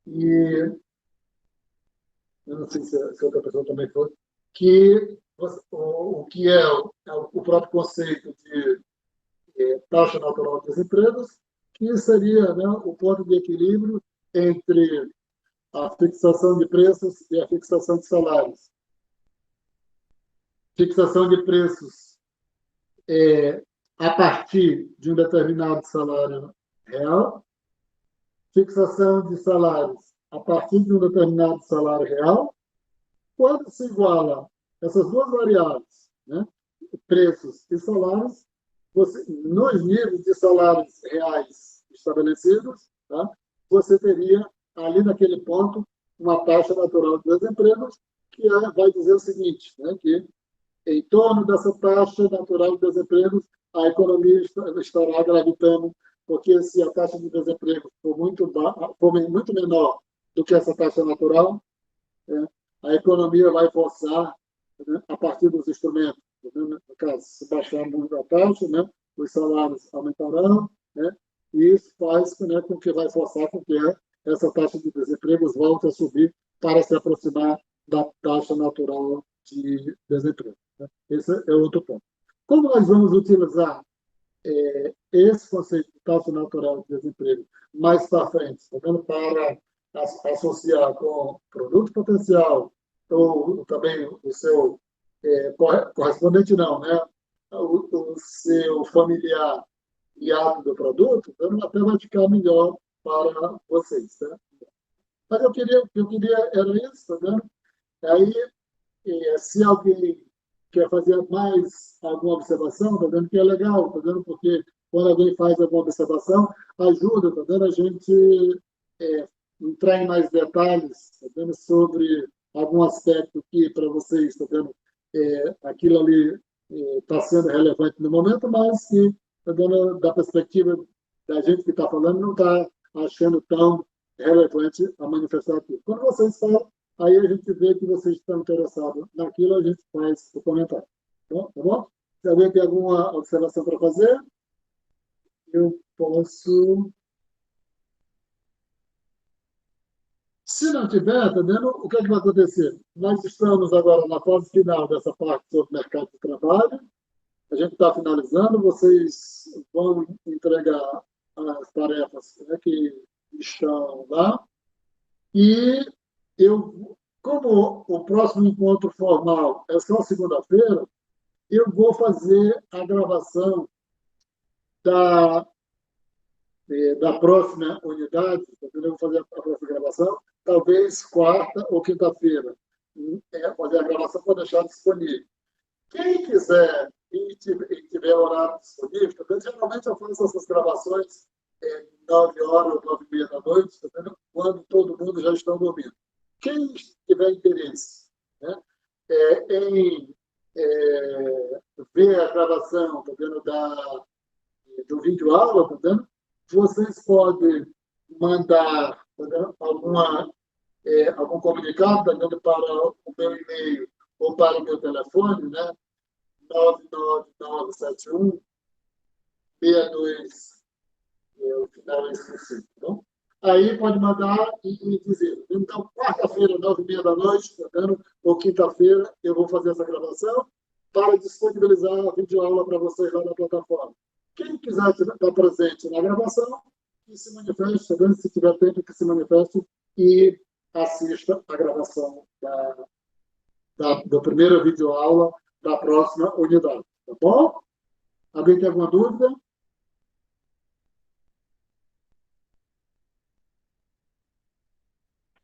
e eu não sei se outra pessoa também foi, que o que é o próprio conceito de taxa natural de desemprego, que seria, né, o ponto de equilíbrio entre a fixação de preços e a fixação de salários. Fixação de preços a partir de um determinado salário real, fixação de salários a partir de um determinado salário real. Quando se iguala essas duas variáveis, né, preços e salários, nos níveis de salários reais estabelecidos, tá, você teria ali naquele ponto uma taxa natural de desemprego que vai dizer o seguinte, né, que em torno dessa taxa natural de desemprego a economia estará gravitando, porque se a taxa de desemprego for muito menor do que essa taxa natural, né, a economia vai forçar, né, a partir dos instrumentos, né, no caso, se baixar muito a taxa, né, os salários aumentarão, né, e isso faz, né, com que vai forçar com que essa taxa de desemprego volte a subir para se aproximar da taxa natural de desemprego. Né? Esse é outro ponto. Como nós vamos utilizar esse conceito de taxa natural de desemprego mais para frente, para associar com produto potencial, ou também o seu correspondente não, né? O seu familiar e ato do produto, então até vai ficar melhor para vocês. Tá? Mas eu queria era isso, tá vendo? Aí, se alguém quer fazer mais alguma observação, tá vendo que é legal, tá vendo? Porque quando alguém faz alguma observação, ajuda, tá vendo? A gente entrar em mais detalhes, tá vendo? Sobre algum aspecto que para vocês, tá vendo? Aquilo ali está sendo relevante no momento, mas que, tá vendo, da perspectiva da gente que está falando, não está achando tão relevante a manifestar aquilo. Quando vocês falam, aí a gente vê que vocês estão interessados naquilo, a gente faz o comentário. Tá bom? Se alguém tem alguma observação para fazer, eu posso. Se não tiver, tá vendo? O que é que vai acontecer? Nós estamos agora na fase final dessa parte sobre o mercado de trabalho. A gente está finalizando, vocês vão entregar as tarefas, né, que estão lá. E como o próximo encontro formal é só segunda-feira, eu vou fazer a gravação da próxima unidade, eu vou fazer a próxima gravação, talvez quarta ou quinta-feira. Fazer a gravação para deixar disponível. Quem quiser e tiver horário disponível, geralmente eu faço essas gravações 9 horas ou 9h30 da noite, quando todo mundo já está dormindo. Quem tiver interesse, né, em ver a gravação, do vídeo aula, vocês podem mandar algum comunicado para o meu e-mail ou para o meu telefone, né? 99971 62, o final é esqueci. Então, aí pode mandar e dizer. Então, quarta-feira, 9h30 da noite, ou quinta-feira, eu vou fazer essa gravação para disponibilizar a videoaula para vocês lá na plataforma. Quem quiser estar presente na gravação, que se manifeste, se tiver tempo, que se manifeste e assista a gravação da primeira videoaula da próxima unidade. Tá bom? Alguém tem alguma dúvida?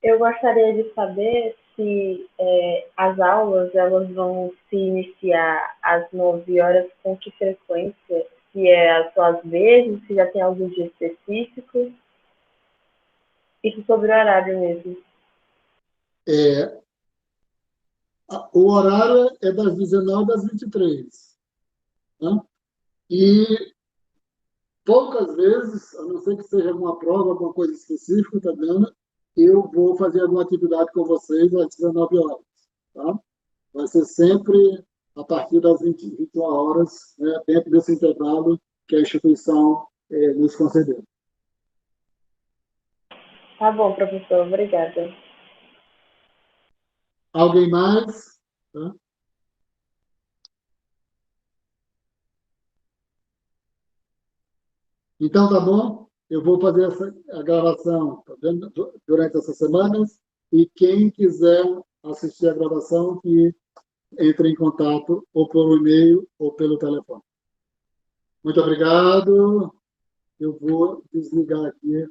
Eu gostaria de saber se as aulas elas vão se iniciar às 9 horas, com que frequência? Se é só às vezes, se já tem algum dia específico? Isso sobre o horário mesmo. O horário é das 19 às 23. Né? E poucas vezes, a não ser que seja alguma prova, alguma coisa específica, tá vendo? Eu vou fazer alguma atividade com vocês às 19 horas. Tá? Vai ser sempre a partir das 21 horas, né, dentro desse intervalo que a instituição nos concedeu. Tá bom, professor. Obrigada. Alguém mais? Tá? Então, tá bom? Eu vou fazer a gravação, tá vendo? Durante essas semanas, e quem quiser assistir a gravação, que entre em contato ou por e-mail ou pelo telefone. Muito obrigado. Eu vou desligar aqui,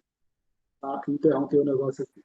interromper o negócio aqui.